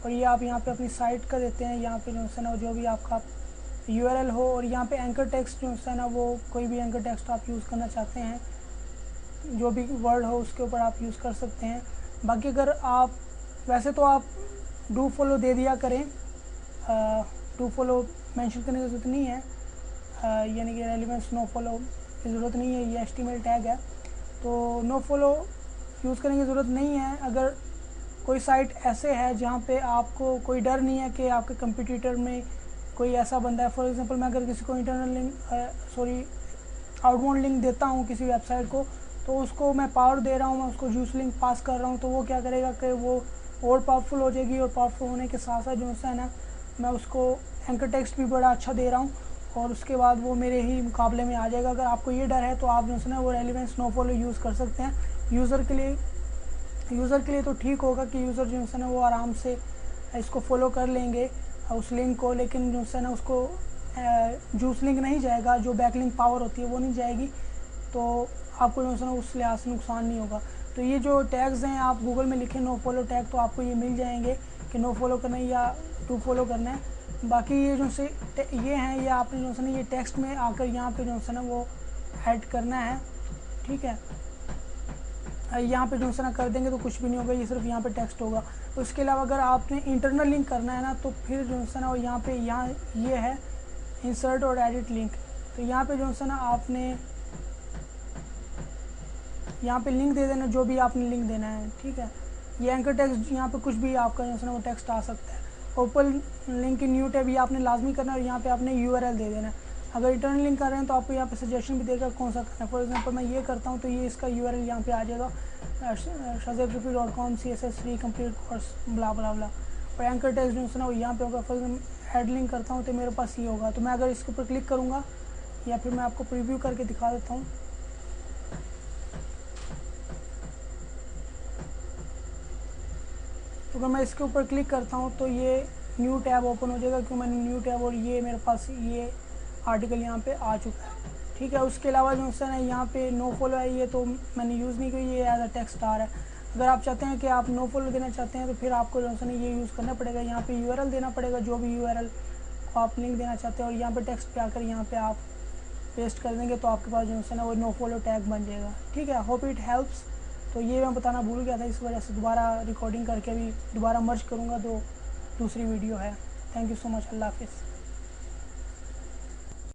और ये आप यहाँ पे अपनी साइट का देते हैं, यहाँ पे जो है ना जो भी आपका URL हो, और यहाँ पे एंकर टेक्स्ट जो है ना वो कोई भी एंकर टेक्स्ट आप यूज़ करना चाहते हैं, जो भी वर्ड हो उसके ऊपर आप यूज़ कर सकते हैं। बाकी अगर आप वैसे तो आप डू फॉलो दे दिया करें, डू फॉलो मेंशन करने की ज़रूरत नहीं है, यानी कि रेलिवेंस नो फॉलो की ज़रूरत नहीं है, ये HTML टैग है तो नो फॉलो यूज़ करने की ज़रूरत नहीं है। अगर कोई साइट ऐसे है जहाँ पे आपको कोई डर नहीं है कि आपके कंपटीटर में कोई ऐसा बंदा है, फॉर एग्जांपल मैं अगर किसी को इंटरनल लिंक आउटबाउंड लिंक देता हूँ किसी वेबसाइट को, तो उसको मैं पावर दे रहा हूँ, मैं उसको जूस लिंक पास कर रहा हूँ, तो वो क्या करेगा कि वो और पावरफुल हो जाएगी, और पावरफुल होने के साथ साथ जो है ना मैं उसको एंकर टेक्स्ट भी बड़ा अच्छा दे रहा हूँ, और उसके बाद वो मेरे ही मुकाबले में आ जाएगा। अगर आपको ये डर है तो आप जो है ना वो रेलिवेंस नो फॉलो यूज़ कर सकते हैं। यूज़र के लिए तो ठीक होगा कि यूज़र जो है ना वो आराम से इसको फॉलो कर लेंगे उस लिंक को, लेकिन जो है ना उसको जूस लिंक नहीं जाएगा, जो बैक लिंक पावर होती है वो नहीं जाएगी, तो आपको जो है ना उस लिहाज से नुकसान नहीं होगा। तो ये जो टैग्स हैं आप गूगल में लिखें नो फॉलो टैग, तो आपको ये मिल जाएंगे कि नो फॉलो करना है या टू फॉलो करना है। बाकी ये जो से ये हैं, ये आपने जो है ना ये टेक्स्ट में आकर यहाँ पे जो है ना वो ऐड करना है, ठीक है। यहाँ पे जो है ना कर देंगे तो कुछ भी नहीं होगा, ये सिर्फ यहाँ पे टेक्स्ट होगा। उसके अलावा अगर आपने इंटरनल लिंक करना है ना, तो फिर जो है ना यहाँ पे ये है इंसर्ट और एडिट लिंक, तो यहाँ पे जो है ना आपने यहाँ पे लिंक दे देना, जो भी आपने लिंक देना है, ठीक है। ये एंकर टेक्स्ट यहाँ पे कुछ भी आपका जो है ना वो टेक्स्ट आ सकता है। Open link in new tab ये आपने लाजमी करना है, और यहाँ पे आपने URL दे देना है। अगर इंटरनल लिंक कर रहे हैं तो आपको यहाँ पे सजेशन भी देगा कौन सा करना है। फॉर एग्जांपल मैं ये करता हूँ तो ये इसका URL यहाँ पे आ जाएगा shazebtrifi.com CSS3 कंप्लीट कोर्स ब्ला ब्ला ब्ला, और एंकर टेक्स्ट जो है ना वो यहाँ पे होगा। फॉर एग्जाम्पल ऐड लिंक करता हूँ तो मेरे पास ये होगा, तो मैं अगर इसके ऊपर क्लिक करूँगा, या फिर मैं आपको प्रीव्यू करके दिखा देता हूँ। तो अगर मैं इसके ऊपर क्लिक करता हूँ तो ये न्यू टैब ओपन हो जाएगा, क्योंकि मैंने न्यू टैब, और ये मेरे पास ये आर्टिकल यहाँ पे आ चुका है, ठीक है। उसके अलावा जो है यहाँ पे नो फॉलो है, ये तो मैंने यूज़ नहीं की, ये एज अ टेक्स्ट आ रहा है। अगर आप चाहते हैं कि आप नो फॉलो देना चाहते हैं तो फिर आपको जो है ये यूज़ करना पड़ेगा, यहाँ पे URL देना पड़ेगा, जो भी URL को आप लिंक देना चाहते हैं, और यहाँ पे टेक्स्ट पे आकर यहाँ पे आप पेस्ट कर देंगे तो आपके पास जो है ना वो नो फॉलो टैग बन जाएगा, ठीक है। Hope it helps. तो ये मैं बताना भूल गया था, इस वजह से दोबारा रिकॉर्डिंग करके अभी दोबारा मर्ज करूँगा, तो दूसरी वीडियो है। थैंक यू सो मच, अल्लाह हाफिज़।